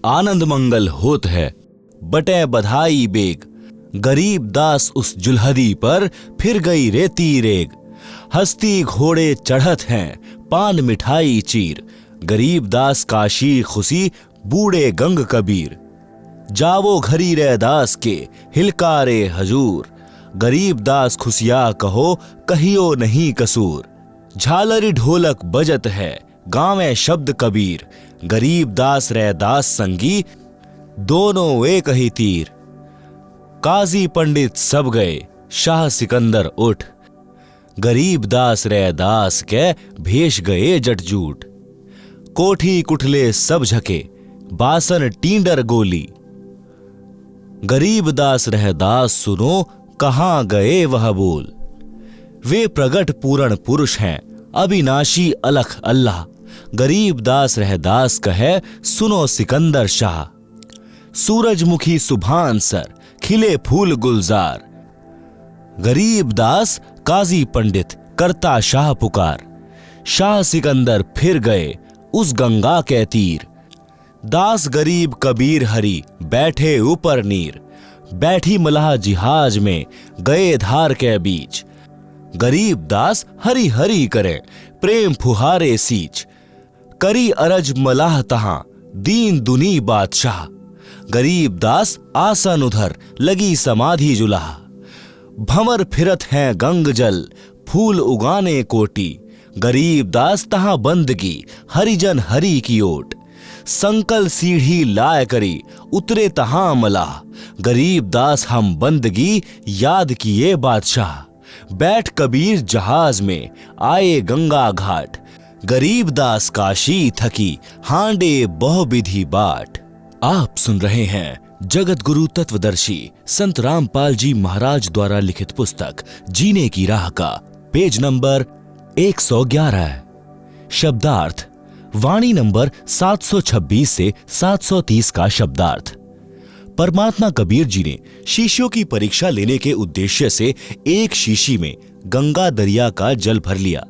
आनंद मंगल होत है बटे बधाई बेग। गरीब दास उस जुलहदी पर फिर गई रेती रेग। हस्ती घोड़े चढ़त हैं पान मिठाई चीर। गरीब दास काशी खुशी बूढ़े गंग कबीर। जावो घरी रे दास के हिलकारे हजूर। गरीब दास खुशिया कहो कहियो नहीं कसूर। झालरी ढोलक बजत है गावे शब्द कबीर। गरीब दास रे दास संगी दोनों एक ही तीर। काजी पंडित सब गए शाह सिकंदर उठ। गरीब दास रे दास के भेष गए जटजूट। कोठी कुठले सब झके बासन टींडर गोली। गरीब दास रह दास सुनो कहां गए वह बोल। वे प्रगट पूर्ण पुरुष हैं अविनाशी अलख अल्लाह। गरीब दास रह दास कहे सुनो सिकंदर शाह। सूरजमुखी सुभान सर खिले फूल गुलजार। गरीब दास काजी पंडित करता शाह पुकार। शाह सिकंदर फिर गए उस गंगा के तीर। दास गरीब कबीर हरि बैठे ऊपर नीर। बैठी मलाह जिहाज में गए धार के बीच। गरीब दास हरि हरि करे प्रेम फुहारे सींच। करी अरज मलाह तहां दीन दुनी बादशाह। गरीब दास आसन उधर लगी समाधि जुलाहा। भंवर फिरत हैं गंग जल फूल उगाने कोटि। गरीब दास तहां बंदगी हरिजन हरि की ओट। संकल सीढ़ी लाय करी उतरे तहां मलाह। गरीब दास हम बंदगी याद किए बादशाह। बैठ कबीर जहाज में आए गंगा घाट। गरीब दास काशी थकी हांडे बहु विधि बाट। आप सुन रहे हैं जगत गुरु तत्वदर्शी संत रामपाल जी महाराज द्वारा लिखित पुस्तक जीने की राह का पेज नंबर 111। शब्दार्थ वाणी नंबर 726 से 730 का शब्दार्थ। परमात्मा कबीर जी ने शिष्यों की परीक्षा लेने के उद्देश्य से एक शीशी में गंगा दरिया का जल भर लिया।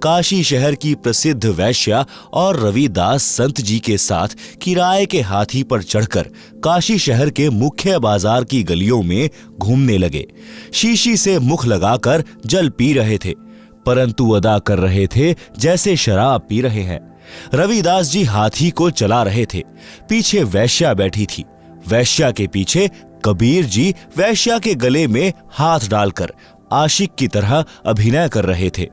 काशी शहर की प्रसिद्ध वैश्या और रविदास संत जी के साथ किराए के हाथी पर चढ़कर काशी शहर के मुख्य बाजार की गलियों में घूमने लगे। शीशी से मुख लगाकर जल पी रहे थे, परंतु अदा कर रहे थे जैसे शराब पी रहे हैं। रविदास जी हाथी को चला रहे थे, पीछे वैश्या बैठी थी। वैश्या के पीछे कबीर जी वैश्या के गले में हाथ डालकर आशिक की तरह अभिनय कर रहे थे।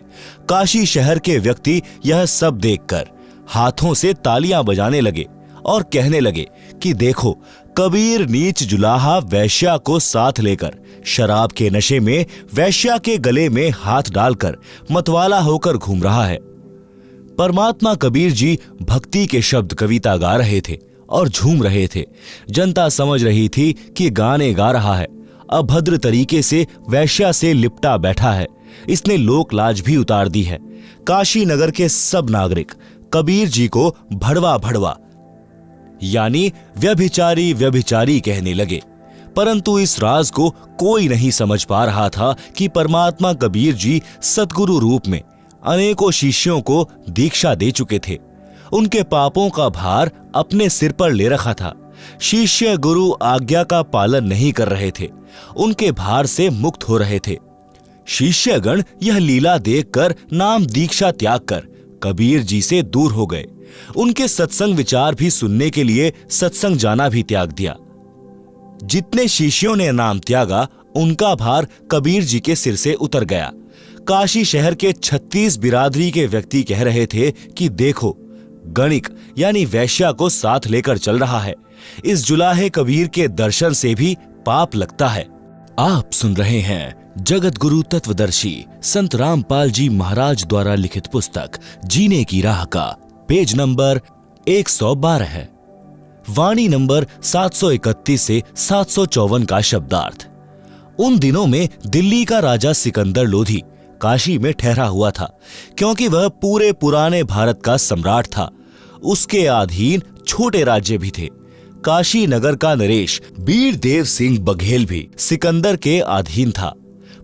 काशी शहर के व्यक्ति यह सब देखकर हाथों से तालियां बजाने लगे और कहने लगे कि देखो, कबीर नीच जुलाहा वैश्या को साथ लेकर शराब के नशे में वैश्या के गले में हाथ डालकर मतवाला होकर घूम रहा है। परमात्मा कबीर जी भक्ति के शब्द कविता गा रहे थे और झूम रहे थे। जनता समझ रही थी कि गाने गा रहा है। अभद्र तरीके से वैश्या से लिपटा बैठा है। इसने लोक लाज भी उतार दी है। काशी नगर के सब नागरिक कबीर जी को भड़वा भड़वा यानी व्यभिचारी व्यभिचारी कहने लगे, परंतु इस राज को कोई नहीं समझ पा रहा था कि परमात्मा कबीर जी सतगुरु रूप में अनेकों शिष्यों को दीक्षा दे चुके थे। उनके पापों का भार अपने सिर पर ले रखा था। शिष्य गुरु आज्ञा का पालन नहीं कर रहे थे, उनके भार से मुक्त हो रहे थे। शिष्यगण यह लीला देखकर नाम दीक्षा त्याग कर कबीर जी से दूर हो गए। उनके सत्संग विचार भी सुनने के लिए सत्संग जाना भी त्याग दिया। जितने शिष्यों ने नाम त्यागा, उनका भार कबीर जी के सिर से उतर गया। काशी शहर के 36 बिरादरी के व्यक्ति कह रहे थे कि देखो, गणिक यानी वैश्या को साथ लेकर चल रहा है। इस जुलाहे कबीर के दर्शन से भी पाप लगता है। आप सुन रहे हैं जगत गुरु तत्वदर्शी संत रामपाल जी महाराज द्वारा लिखित पुस्तक जीने की राह का पेज नंबर 112 है। वाणी नंबर 731 से 754 का शब्दार्थ। उन दिनों में दिल्ली का राजा सिकंदर लोधी काशी में ठहरा हुआ था, क्योंकि वह पूरे पुराने भारत का सम्राट था। उसके अधीन छोटे राज्य भी थे। काशी नगर का नरेश बीर देव सिंह बघेल भी सिकंदर के अधीन था।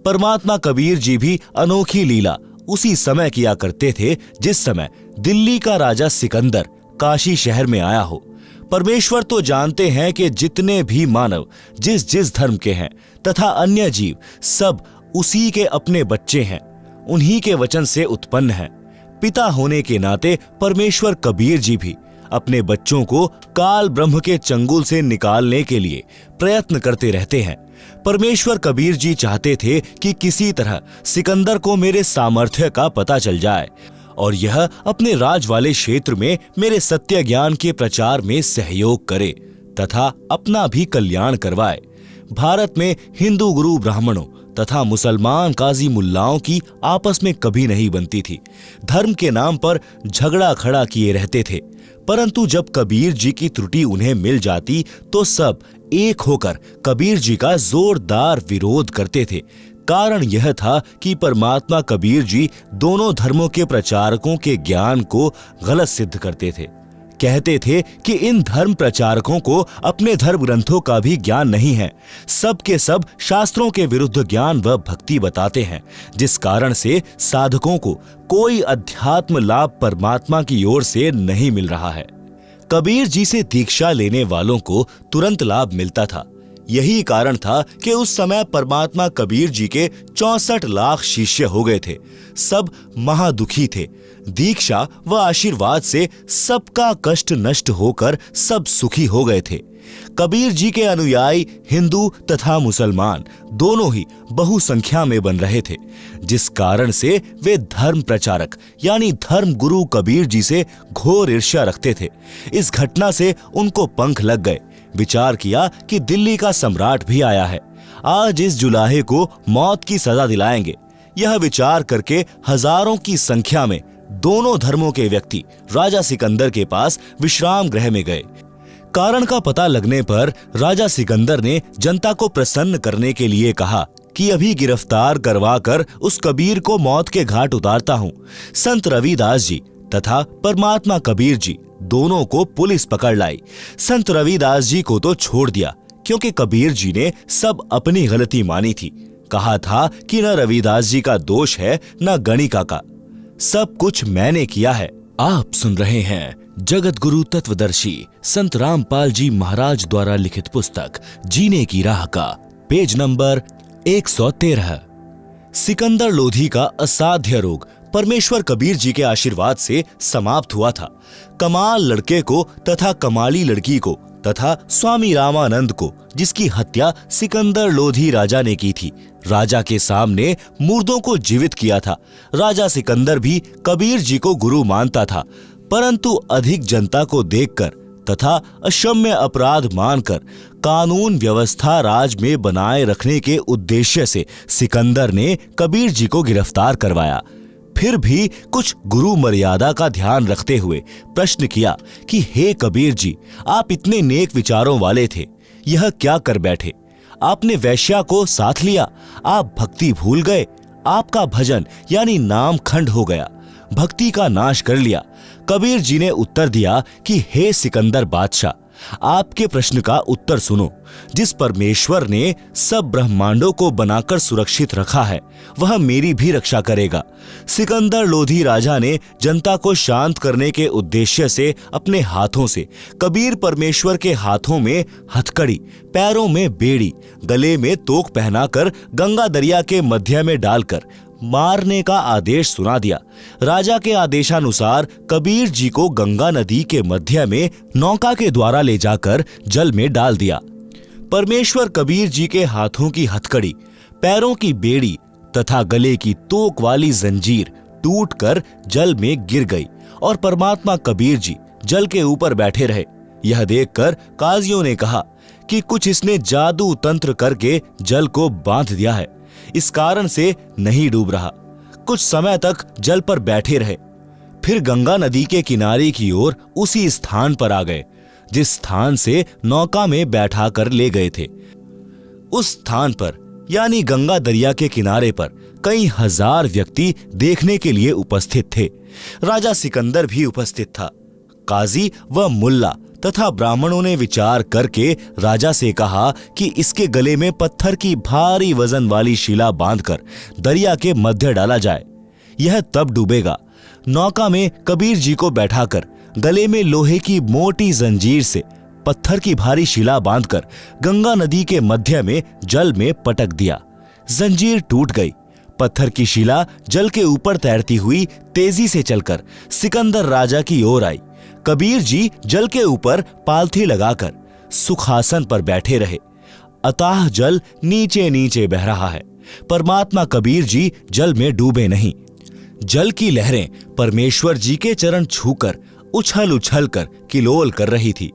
परमात्मा कबीर जी भी अनोखी लीला उसी समय किया करते थे जिस समय दिल्ली का राजा सिकंदर काशी शहर में आया हो। परमेश्वर तो जानते हैं कि जितने भी मानव जिस जिस धर्म के हैं तथा अन्य जीव सब उसी के अपने बच्चे हैं, उन्हीं के वचन से उत्पन्न हैं। पिता होने के नाते परमेश्वर कबीर जी भी अपने बच्चों को काल ब्रह्म के चंगुल से निकालने के लिए प्रयत्न करते रहते हैं। परमेश्वर कबीर जी चाहते थे कि किसी तरह सिकंदर को मेरे सामर्थ्य का पता चल जाए और यह अपने राज वाले क्षेत्र में मेरे सत्य ज्ञान के प्रचार में सहयोग करे तथा अपना भी कल्याण करवाए। भारत में हिंदू गुरु ब्राह्मणों तथा मुसलमान काजी मुल्लाओं की आपस में कभी नहीं बनती थी। धर्म के नाम पर झगड़ा खड़ा किए रहते थे, परंतु जब कबीर जी की त्रुटि उन्हें मिल जाती तो सब एक होकर कबीर जी का जोरदार विरोध करते थे। कारण यह था कि परमात्मा कबीर जी दोनों धर्मों के प्रचारकों के ज्ञान को गलत सिद्ध करते थे। कहते थे कि इन धर्म प्रचारकों को अपने धर्म ग्रंथों का भी ज्ञान नहीं है, सब के सब शास्त्रों के विरुद्ध ज्ञान व भक्ति बताते हैं, जिस कारण से साधकों को कोई अध्यात्म लाभ परमात्मा की ओर से नहीं मिल रहा है। कबीर जी से दीक्षा लेने वालों को तुरंत लाभ मिलता था। यही कारण था कि उस समय परमात्मा कबीर जी के 64 लाख शिष्य हो गए थे। सब महादुखी थे। दीक्षा व आशीर्वाद से सबका कष्ट नष्ट होकर सब सुखी हो गए थे। कबीर जी के अनुयायी हिंदू तथा मुसलमान दोनों ही बहुसंख्या में बन रहे थे, जिस कारण से वे धर्म प्रचारक यानी धर्म गुरु कबीर जी से घोर ईर्ष्या रखते थे। इस घटना से उनको पंख लग गए। विचार किया कि दिल्ली का सम्राट भी आया है, आज इस जुलाहे को मौत की सजा दिलाएंगे। यह विचार करके हजारों की संख्या में दोनों धर्मों के व्यक्ति राजा सिकंदर के पास विश्राम गृह में गए। कारण का पता लगने पर राजा सिकंदर ने जनता को प्रसन्न करने के लिए कहा कि अभी गिरफ्तार करवाकर उस कबीर को मौत के घाट उतारता हूं। संत रविदास जी तथा परमात्मा कबीर जी दोनों को पुलिस पकड़ लाई। संत रविदास जी को तो छोड़ दिया, क्योंकि कबीर जी ने सब अपनी गलती मानी थी। कहा था कि न रविदास जी का दोष है न गणिका का, सब कुछ मैंने किया है। आप सुन रहे हैं जगत गुरु तत्वदर्शी संत रामपाल जी महाराज द्वारा लिखित पुस्तक जीने की राह का पेज नंबर 113। सिकंदर लोधी का असाध्य रोग परमेश्वर कबीर जी के आशीर्वाद से समाप्त हुआ था। कमाल लड़के को तथा कमाली लड़की को तथा स्वामी रामानंद को, जिसकी हत्या सिकंदर लोधी राजा ने की थी, राजा के सामने मुर्दों को जीवित किया था। राजा सिकंदर भी कबीर जी को गुरु मानता था, परंतु अधिक जनता को देखकर तथा अक्षम्य अपराध मानकर कानून व्यवस्था राज में बनाए रखने के उद्देश्य से सिकंदर ने कबीर जी को गिरफ्तार करवाया। फिर भी कुछ गुरु मर्यादा का ध्यान रखते हुए प्रश्न किया कि हे कबीर जी, आप इतने नेक विचारों वाले थे, यह क्या कर बैठे? आपने वैश्या को साथ लिया, आप भक्ति भूल गए, आपका भजन यानी नाम खंड हो गया, भक्ति का नाश कर लिया। कबीर जी ने उत्तर दिया कि हे सिकंदर बादशाह, आपके प्रश्न का उत्तर सुनो। जिस परमेश्वर ने सब ब्रह्मांडों को बनाकर सुरक्षित रखा है, वह मेरी भी रक्षा करेगा। सिकंदर लोधी राजा ने जनता को शांत करने के उद्देश्य से अपने हाथों से कबीर परमेश्वर के हाथों में हथकड़ी, पैरों में बेड़ी, गले में तोक पहनाकर गंगा दरिया के मध्य में डालकर मारने का आदेश सुना दिया। राजा के आदेशानुसार कबीर जी को गंगा नदी के मध्य में नौका के द्वारा ले जाकर जल में डाल दिया। परमेश्वर कबीर जी के हाथों की हथकड़ी, पैरों की बेड़ी तथा गले की तोक वाली जंजीर टूटकर जल में गिर गई और परमात्मा कबीर जी जल के ऊपर बैठे रहे। यह देखकर काजियों ने कहा कि कुछ इसने जादू तंत्र करके जल को बांध दिया है, इस कारण से नहीं डूब रहा। कुछ समय तक जल पर बैठे रहे, फिर गंगा नदी के किनारे की ओर उसी स्थान पर आ गए जिस स्थान से नौका में बैठा कर ले गए थे। उस स्थान पर यानी गंगा दरिया के किनारे पर कई हजार व्यक्ति देखने के लिए उपस्थित थे। राजा सिकंदर भी उपस्थित था। काजी व मुल्ला तथा ब्राह्मणों ने विचार करके राजा से कहा कि इसके गले में पत्थर की भारी वजन वाली शिला बांधकर दरिया के मध्य डाला जाए, यह तब डूबेगा। नौका में कबीर जी को बैठाकर गले में लोहे की मोटी जंजीर से पत्थर की भारी शिला बांधकर गंगा नदी के मध्य में जल में पटक दिया। जंजीर टूट गई। पत्थर की शिला जल के ऊपर तैरती हुई तेजी से चलकर सिकंदर राजा की ओर आई। कबीर जी जल के ऊपर पालथी लगाकर सुखासन पर बैठे रहे। अथाह जल नीचे नीचे बह रहा है। परमात्मा कबीर जी जल में डूबे नहीं। जल की लहरें परमेश्वर जी के चरण छूकर उछल उछल कर किलोल कर रही थी।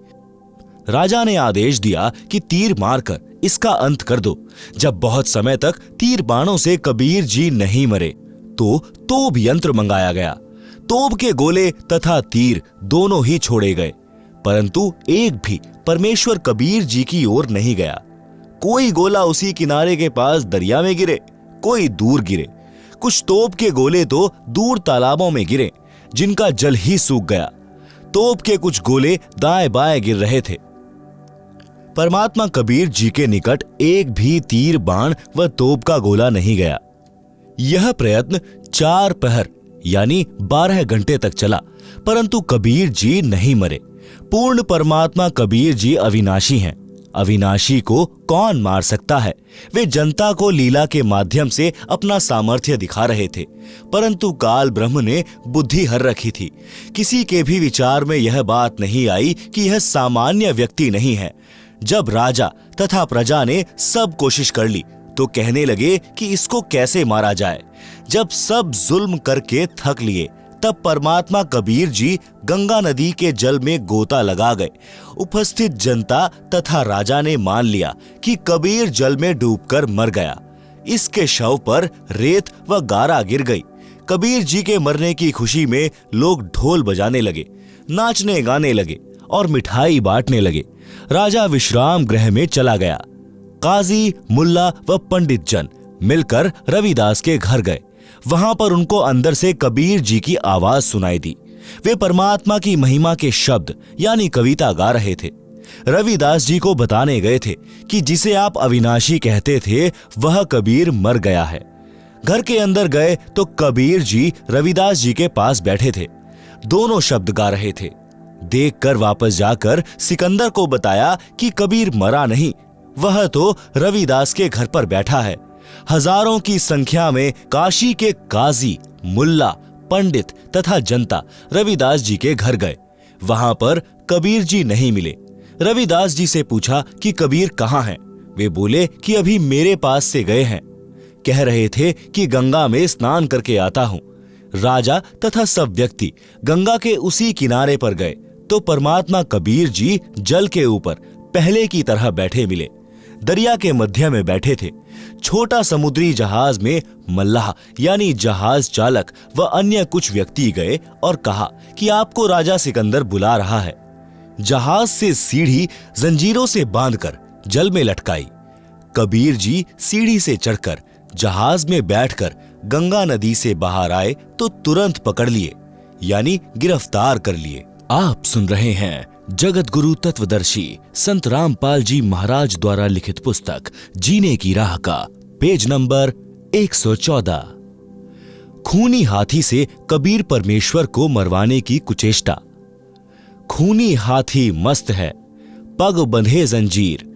राजा ने आदेश दिया कि तीर मारकर इसका अंत कर दो। जब बहुत समय तक तीर बाणों से कबीर जी नहीं मरे तो तोप यंत्र मंगाया गया। तोप के गोले तथा तीर दोनों ही छोड़े गए, परंतु एक भी परमेश्वर कबीर जी की ओर नहीं गया। कोई गोला उसी किनारे के पास दरिया में गिरे, कोई दूर गिरे। कुछ तोप के गोले तो दूर तालाबों में गिरे जिनका जल ही सूख गया। तोप के कुछ गोले दाएं बाएं गिर रहे थे। परमात्मा कबीर जी के निकट एक भी तीर बाण व तोप का गोला नहीं गया। यह प्रयत्न 4 पहर यानी 12 घंटे तक चला, परंतु कबीर जी नहीं मरे। पूर्ण परमात्मा कबीर जी अविनाशी हैं। अविनाशी को कौन मार सकता है। वे जनता को लीला के माध्यम से अपना सामर्थ्य दिखा रहे थे, परंतु काल ब्रह्म ने बुद्धि हर रखी थी। किसी के भी विचार में यह बात नहीं आई कि यह सामान्य व्यक्ति नहीं है। जब राजा तथा प्रजा ने सब कोशिश कर ली तो कहने लगे कि इसको कैसे मारा जाए। जब सब जुल्म करके थक लिए तब परमात्मा कबीर जी गंगा नदी के जल में गोता लगा गए। उपस्थित जनता तथा राजा ने मान लिया कि कबीर जल में डूबकर मर गया। इसके शव पर रेत व गारा गिर गई। कबीर जी के मरने की खुशी में लोग ढोल बजाने लगे, नाचने गाने लगे और मिठाई बांटने लगे। राजा विश्राम गृह में चला गया। काजी, मुल्ला व पंडित जन मिलकर रविदास के घर गए। वहां पर उनको अंदर से कबीर जी की आवाज सुनाई दी। वे परमात्मा की महिमा के शब्द यानी कविता गा रहे थे। रविदास जी को बताने गए थे कि जिसे आप अविनाशी कहते थे वह कबीर मर गया है। घर के अंदर गए तो कबीर जी रविदास जी के पास बैठे थे। दोनों शब्द गा रहे थे। देखकर वापस जाकर सिकंदर को बताया कि कबीर मरा नहीं, वह तो रविदास के घर पर बैठा है। हजारों की संख्या में काशी के काजी, मुल्ला, पंडित तथा जनता रविदास जी के घर गए। वहां पर कबीर जी नहीं मिले। रविदास जी से पूछा कि कबीर कहाँ हैं? वे बोले कि अभी मेरे पास से गए हैं। कह रहे थे कि गंगा में स्नान करके आता हूं। राजा तथा सब व्यक्ति गंगा के उसी किनारे पर गए तो परमात्मा कबीर जी जल के ऊपर पहले की तरह बैठे मिले। दरिया के मध्य में बैठे थे। छोटा समुद्री जहाज में मल्लाह यानी जहाज चालक व अन्य कुछ व्यक्ति गए और कहा कि आपको राजा सिकंदर बुला रहा है। जहाज से सीढ़ी जंजीरों से बांधकर जल में लटकाई। कबीर जी सीढ़ी से चढ़कर जहाज में बैठकर गंगा नदी से बाहर आए तो तुरंत पकड़ लिए यानी गिरफ्तार कर लिए। आप सुन रहे हैं जगत गुरु तत्वदर्शी संत रामपाल जी महाराज द्वारा लिखित पुस्तक जीने की राह का पेज नंबर 114। खूनी हाथी से कबीर परमेश्वर को मरवाने की कुचेष्टा। खूनी हाथी मस्त है, पग बंधे जंजीर।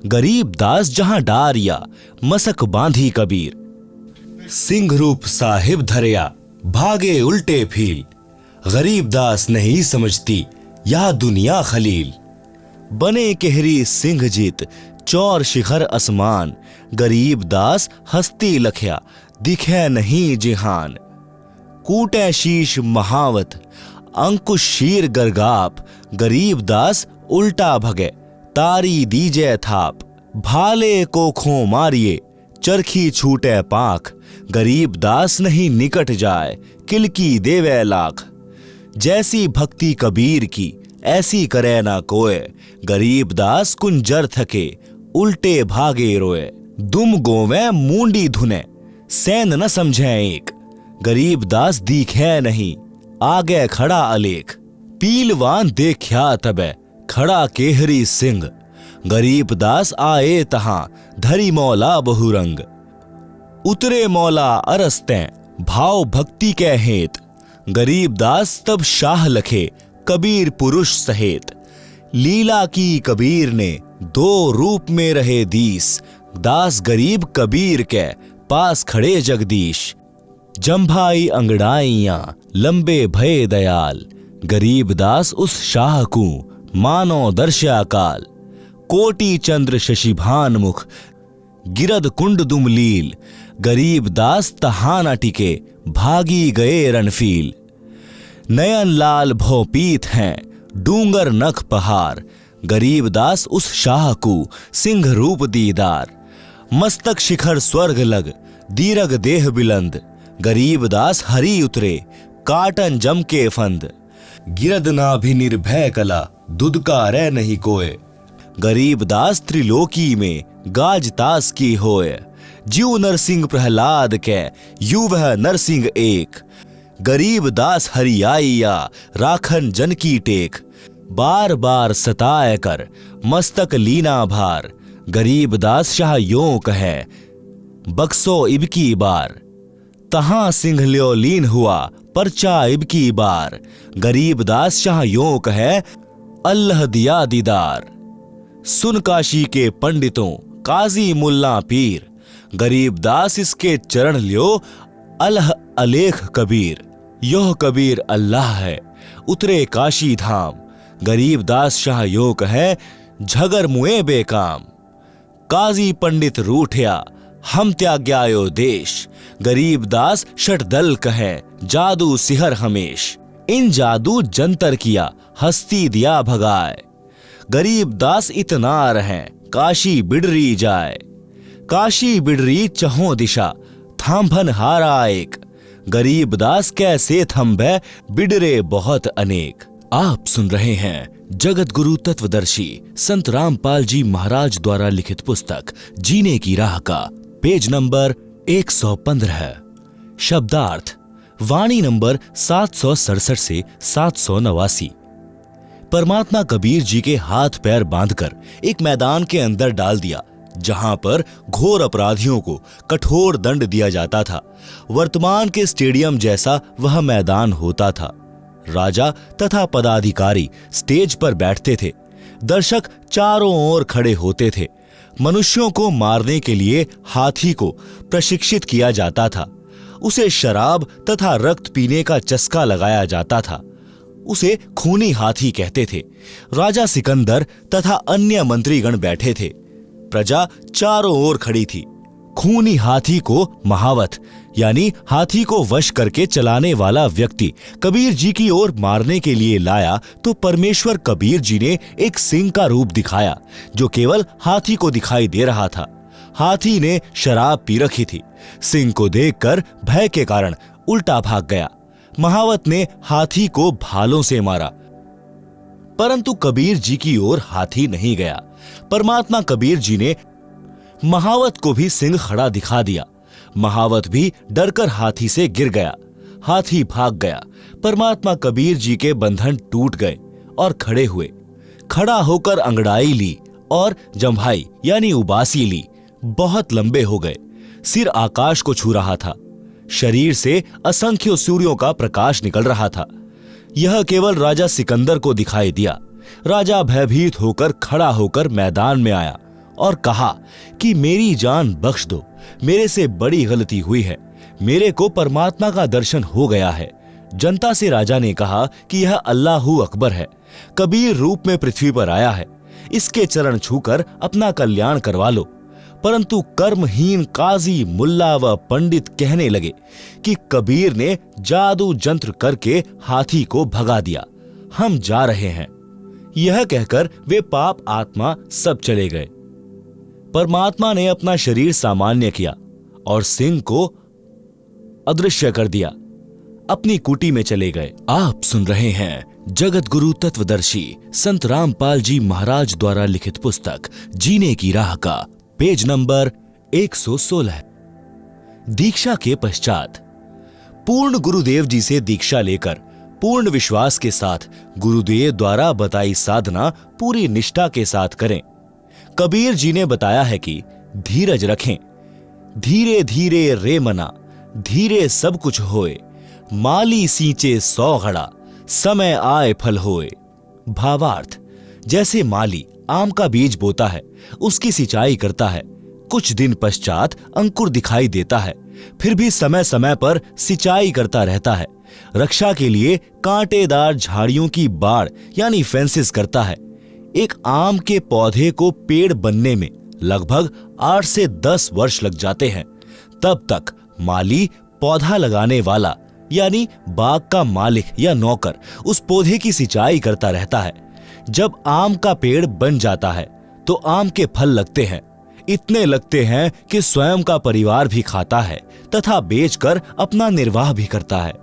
गरीब दास जहां डारिया, मसक बांधी कबीर। सिंह रूप साहिब धरया, भागे उल्टे फील। गरीब दास नहीं समझती यह दुनिया खलील। बने केहरी सिंह जीत, चौर शिखर असमान। गरीब दास हस्ती लखया, दिखे नहीं जिहान। कूटे शीश महावत, अंकुश शीर गरगाप। गरीब दास उल्टा भगे, तारी दीजे थाप। भाले को खो मारिए, चरखी छूटे पाख। गरीब दास नहीं निकट जाए, किलकी देवे लाख। जैसी भक्ति कबीर की, ऐसी करे ना कोय। गरीब दास कुंजर थके, उल्टे भागे रोए। दुम गोवे मूंडी धुने, सैन न समझे एक। गरीब दास दिखे नहीं, आगे खड़ा अलेख। पीलवान देखा तबे, खड़ा केहरी सिंह। गरीब दास आए तहां, धरी मौला बहुरंग। उतरे मौला अरस्ते, भाव भक्ति के हेत। गरीब दास तब शाह लखे, कबीर पुरुष सहेत। लीला की कबीर ने, दो रूप में रहे दीस। दास गरीब कबीर के, पास खड़े जगदीश। जंभाई अंगड़ाइयां, लंबे भय दयाल। गरीब दास उस शाह को, मानो दर्शा काल। कोटि चंद्र शशिभान मुख, गिरद कुंड दुमलील। गरीब दास तहां न टिके, भागी गए रणफील। नयन लाल भोपीत हैं, डूंगर नख पहाड़। गरीब दास उस शाह को, सिंह रूप दीदार। मस्तक शिखर स्वर्ग लग, दीरग देह बिलंद। गरीब दास हरि उतरे, काटन जम के फंद। गिरद नाभि निर्भय कला, दुदकारे नहीं कोय। गरीब दास त्रिलोकी में, गाज तास की होय। जीव नरसिंह प्रहलाद के, यू वह नरसिंह एक। गरीब दास हरियाइया, राखन जन की टेक। बार बार सताए कर, मस्तक लीना भार। गरीब दास शाह यों कहे, बक्सो इब की बार। तहां सिंह ल्यो लीन हुआ, परचा इब की बार। गरीब दास शाह यों कहे, अल्लाह दिया दीदार। सुन काशी के पंडितों काजी मुल्ला पीर, गरीबदास इसके चरण लियो अलह अलेख कबीर। योह कबीर अल्लाह है उतरे काशी धाम, गरीबदास शाह यो कहे झगर मुए बेकाम। काजी पंडित रूठया हम त्याग्यायो देश, गरीबदास षटदल कहे जादू सिहर हमेश। इन जादू जंतर किया हस्ती दिया भगाए, गरीबदास इतना रहे काशी बिडरी जाए। काशी बिडरी चहों दिशा थांभन हारा एक, गरीबदास कैसे थंभे बिडरे बहुत अनेक। आप सुन रहे हैं जगत गुरु तत्वदर्शी संत रामपाल जी महाराज द्वारा लिखित पुस्तक जीने की राह का पेज नंबर 115। शब्दार्थ वाणी नंबर 767 से 789। परमात्मा कबीर जी के हाथ पैर बांधकर एक मैदान के अंदर डाल दिया, जहां पर घोर अपराधियों को कठोर दंड दिया जाता था। वर्तमान के स्टेडियम जैसा वह मैदान होता था। राजा तथा पदाधिकारी स्टेज पर बैठते थे, दर्शक चारों ओर खड़े होते थे। मनुष्यों को मारने के लिए हाथी को प्रशिक्षित किया जाता था। उसे शराब तथा रक्त पीने का चस्का लगाया जाता था। उसे खूनी हाथी कहते थे। राजा सिकंदर तथा अन्य मंत्रीगण बैठे थे। प्रजा चारों ओर खड़ी थी। खूनी हाथी को महावत यानी हाथी को वश करके चलाने वाला व्यक्ति कबीर जी की ओर मारने के लिए लाया तो परमेश्वर कबीर जी ने एक सिंह का रूप दिखाया, जो केवल हाथी को दिखाई दे रहा था। हाथी ने शराब पी रखी थी। सिंह को देखकर भय के कारण उल्टा भाग गया। महावत ने हाथी को भालों से मारा, परंतु कबीर जी की ओर हाथी नहीं गया। परमात्मा कबीर जी ने महावत को भी सिंह खड़ा दिखा दिया। महावत भी डरकर हाथी से गिर गया। हाथी भाग गया। परमात्मा कबीर जी के बंधन टूट गए और खड़े हुए। खड़ा होकर अंगड़ाई ली और जम्भाई यानी उबासी ली। बहुत लंबे हो गए। सिर आकाश को छू रहा था। शरीर से असंख्य सूर्यों का प्रकाश निकल रहा था। यह केवल राजा सिकंदर को दिखाई दिया। राजा भयभीत होकर खड़ा होकर मैदान में आया और कहा कि मेरी जान बख्श दो, मेरे से बड़ी गलती हुई है। मेरे को परमात्मा का दर्शन हो गया है। जनता से राजा ने कहा कि यह अल्लाहू अकबर है, कबीर रूप में पृथ्वी पर आया है, इसके चरण छूकर अपना कल्याण करवा लो। परंतु कर्महीन काजी मुल्ला व पंडित कहने लगे कि कबीर ने जादू जंत्र करके हाथी को भगा दिया, हम जा रहे हैं। यह कहकर वे पाप आत्मा सब चले गए। परमात्मा ने अपना शरीर सामान्य किया और सिंह को अदृश्य कर दिया, अपनी कुटी में चले गए। आप सुन रहे हैं जगत गुरु तत्वदर्शी संत रामपाल जी महाराज द्वारा लिखित पुस्तक जीने की राह का पेज नंबर 116। दीक्षा के पश्चात पूर्ण गुरुदेव जी से दीक्षा लेकर पूर्ण विश्वास के साथ गुरुदेव द्वारा बताई साधना पूरी निष्ठा के साथ करें। कबीर जी ने बताया है कि धीरज रखें। धीरे धीरे रे मना, धीरे सब कुछ होए। माली सींचे 100 घड़ा, समय आए फल होए। भावार्थ, जैसे माली आम का बीज बोता है, उसकी सिंचाई करता है, कुछ दिन पश्चात अंकुर दिखाई देता है, फिर भी समय समय पर सिंचाई करता रहता है। रक्षा के लिए कांटेदार झाड़ियों की बाड़ यानी फेंसेस करता है। एक आम के पौधे को पेड़ बनने में लगभग 8 से 10 वर्ष लग जाते हैं। तब तक माली पौधा लगाने वाला यानी बाग का मालिक या नौकर उस पौधे की सिंचाई करता रहता है। जब आम का पेड़ बन जाता है तो आम के फल लगते हैं। इतने लगते हैं कि स्वयं का परिवार भी खाता है तथा बेचकर अपना निर्वाह भी करता है।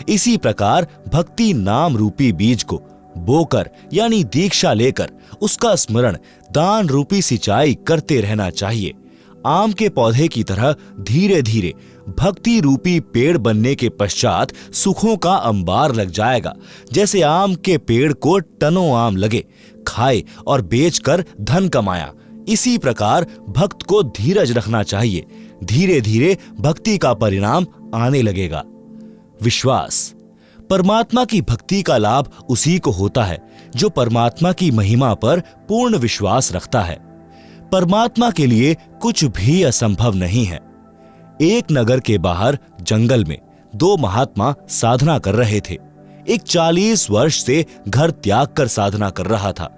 इसी प्रकार भक्ति नाम रूपी बीज को बोकर यानी दीक्षा लेकर उसका स्मरण दान रूपी सिंचाई करते रहना चाहिए। आम के पौधे की तरह धीरे धीरे भक्ति रूपी पेड़ बनने के पश्चात सुखों का अंबार लग जाएगा। जैसे आम के पेड़ को टनों आम लगे, खाए और बेचकर धन कमाया, इसी प्रकार भक्त को धीरज रखना चाहिए। धीरे धीरे भक्ति का परिणाम आने लगेगा। विश्वास, परमात्मा की भक्ति का लाभ उसी को होता है जो परमात्मा की महिमा पर पूर्ण विश्वास रखता है। परमात्मा के लिए कुछ भी असंभव नहीं है। एक नगर के बाहर जंगल में दो महात्मा साधना कर रहे थे। एक 40 वर्ष से घर त्याग कर साधना कर रहा था,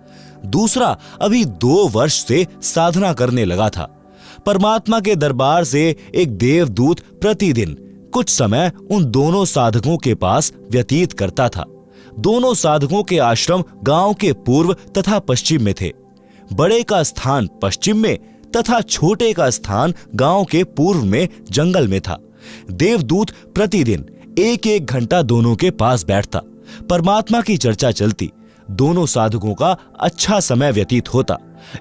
दूसरा अभी 2 वर्ष से साधना करने लगा था। परमात्मा के दरबार से एक देवदूत प्रतिदिन कुछ समय उन दोनों साधकों के पास व्यतीत करता था। दोनों साधकों के आश्रम गांव के पूर्व तथा पश्चिम में थे। बड़े का स्थान पश्चिम में तथा छोटे का स्थान गांव के पूर्व में जंगल में था। देवदूत प्रतिदिन 1-1 घंटा दोनों के पास बैठता, परमात्मा की चर्चा चलती, दोनों साधकों का अच्छा समय व्यतीत होता।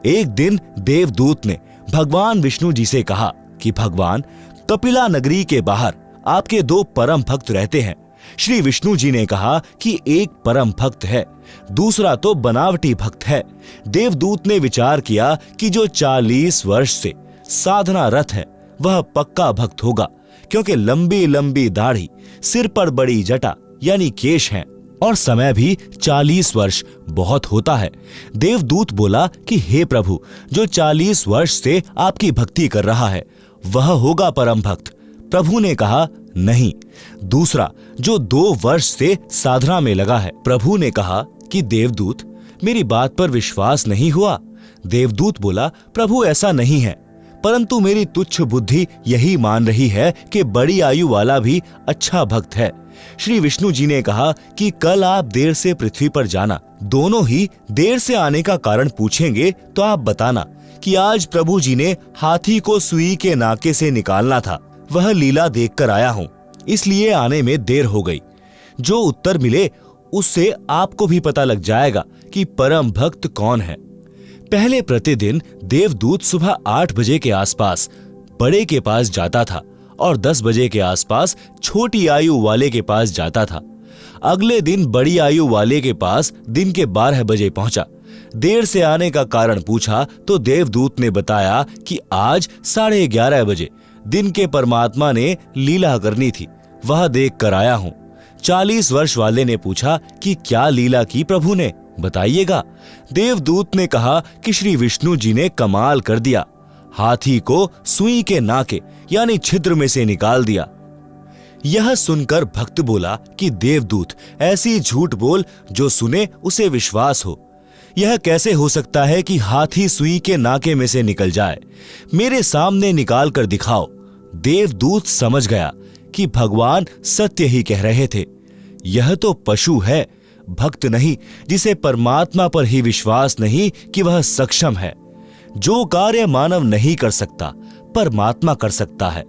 एक दिन देवदूत ने भगवान विष्णु जी से कहा कि भगवान, कपिला नगरी के बाहर आपके 2 परम भक्त रहते हैं। श्री विष्णु जी ने कहा कि एक परम भक्त है, दूसरा तो बनावटी भक्त है। देवदूत ने विचार किया कि जो 40 वर्ष से साधना रत है वह पक्का भक्त होगा, क्योंकि लंबी लंबी दाढ़ी, सिर पर बड़ी जटा यानी केश है और समय भी 40 वर्ष बहुत होता है। देवदूत बोला कि हे प्रभु, जो 40 वर्ष से आपकी भक्ति कर रहा है वह होगा परम भक्त। प्रभु ने कहा नहीं, दूसरा जो 2 वर्ष से साधना में लगा है। प्रभु ने कहा कि देवदूत, मेरी बात पर विश्वास नहीं हुआ। देवदूत बोला, प्रभु ऐसा नहीं है, परंतु मेरी तुच्छ बुद्धि यही मान रही है कि बड़ी आयु वाला भी अच्छा भक्त है। श्री विष्णु जी ने कहा कि कल आप देर से पृथ्वी पर जाना, दोनों ही देर से आने का कारण पूछेंगे तो आप बताना कि आज प्रभु जी ने हाथी को सुई के नाके से निकालना था, वह लीला देखकर आया हूं, इसलिए आने में देर हो गई। जो उत्तर मिले उससे आपको भी पता लग जाएगा कि परम भक्त कौन है। पहले प्रतिदिन देवदूत सुबह 8 बजे के आसपास बड़े के पास जाता था और 10 बजे के आसपास छोटी आयु वाले के पास जाता था। अगले दिन बड़ी आयु वाले के पास दिन के 12 बजे पहुंचा। देर से आने का कारण पूछा तो देवदूत ने बताया कि आज 11:30 बजे दिन के परमात्मा ने लीला करनी थी, वह देख कर आया हूं। 40 वर्ष वाले ने पूछा कि क्या लीला की प्रभु ने, बताइएगा। देवदूत ने कहा कि श्री विष्णु जी ने कमाल कर दिया, हाथी को सुई के नाके यानी छिद्र में से निकाल दिया। यह सुनकर भक्त बोला कि देवदूत, ऐसी झूठ बोल जो सुने उसे विश्वास हो। यह कैसे हो सकता है कि हाथी सुई के नाके में से निकल जाए? मेरे सामने निकाल कर दिखाओ। देवदूत समझ गया कि भगवान सत्य ही कह रहे थे। यह तो पशु है, भक्त नहीं, जिसे परमात्मा पर ही विश्वास नहीं कि वह सक्षम है। जो कार्य मानव नहीं कर सकता परमात्मा कर सकता है,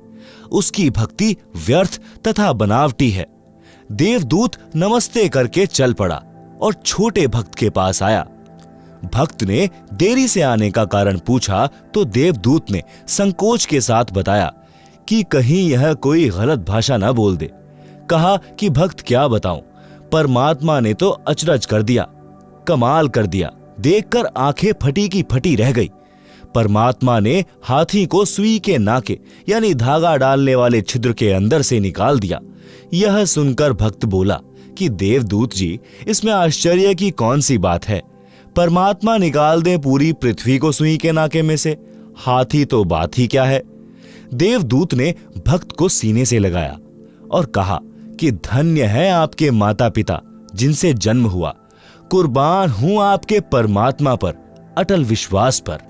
उसकी भक्ति व्यर्थ तथा बनावटी है। देवदूत नमस्ते करके चल पड़ा और छोटे भक्त के पास आया। भक्त ने देरी से आने का कारण पूछा तो देवदूत ने संकोच के साथ बताया कि कहीं यह कोई गलत भाषा न बोल दे। कहा कि भक्त क्या बताऊं, परमात्मा ने तो अचरज कर दिया, कमाल कर दिया, देखकर आंखें फटी की फटी रह गई। परमात्मा ने हाथी को सुई के नाके यानी धागा डालने वाले छिद्र के अंदर से निकाल दिया। यह सुनकर भक्त बोला कि देवदूत जी, इसमें आश्चर्य की कौन सी बात है? परमात्मा निकाल दे पूरी पृथ्वी को सुई के नाके में से, हाथी तो बात ही क्या है। देवदूत ने भक्त को सीने से लगाया और कहा कि धन्य है आपके माता पिता जिनसे जन्म हुआ, कुर्बान हूं आपके परमात्मा पर अटल विश्वास पर।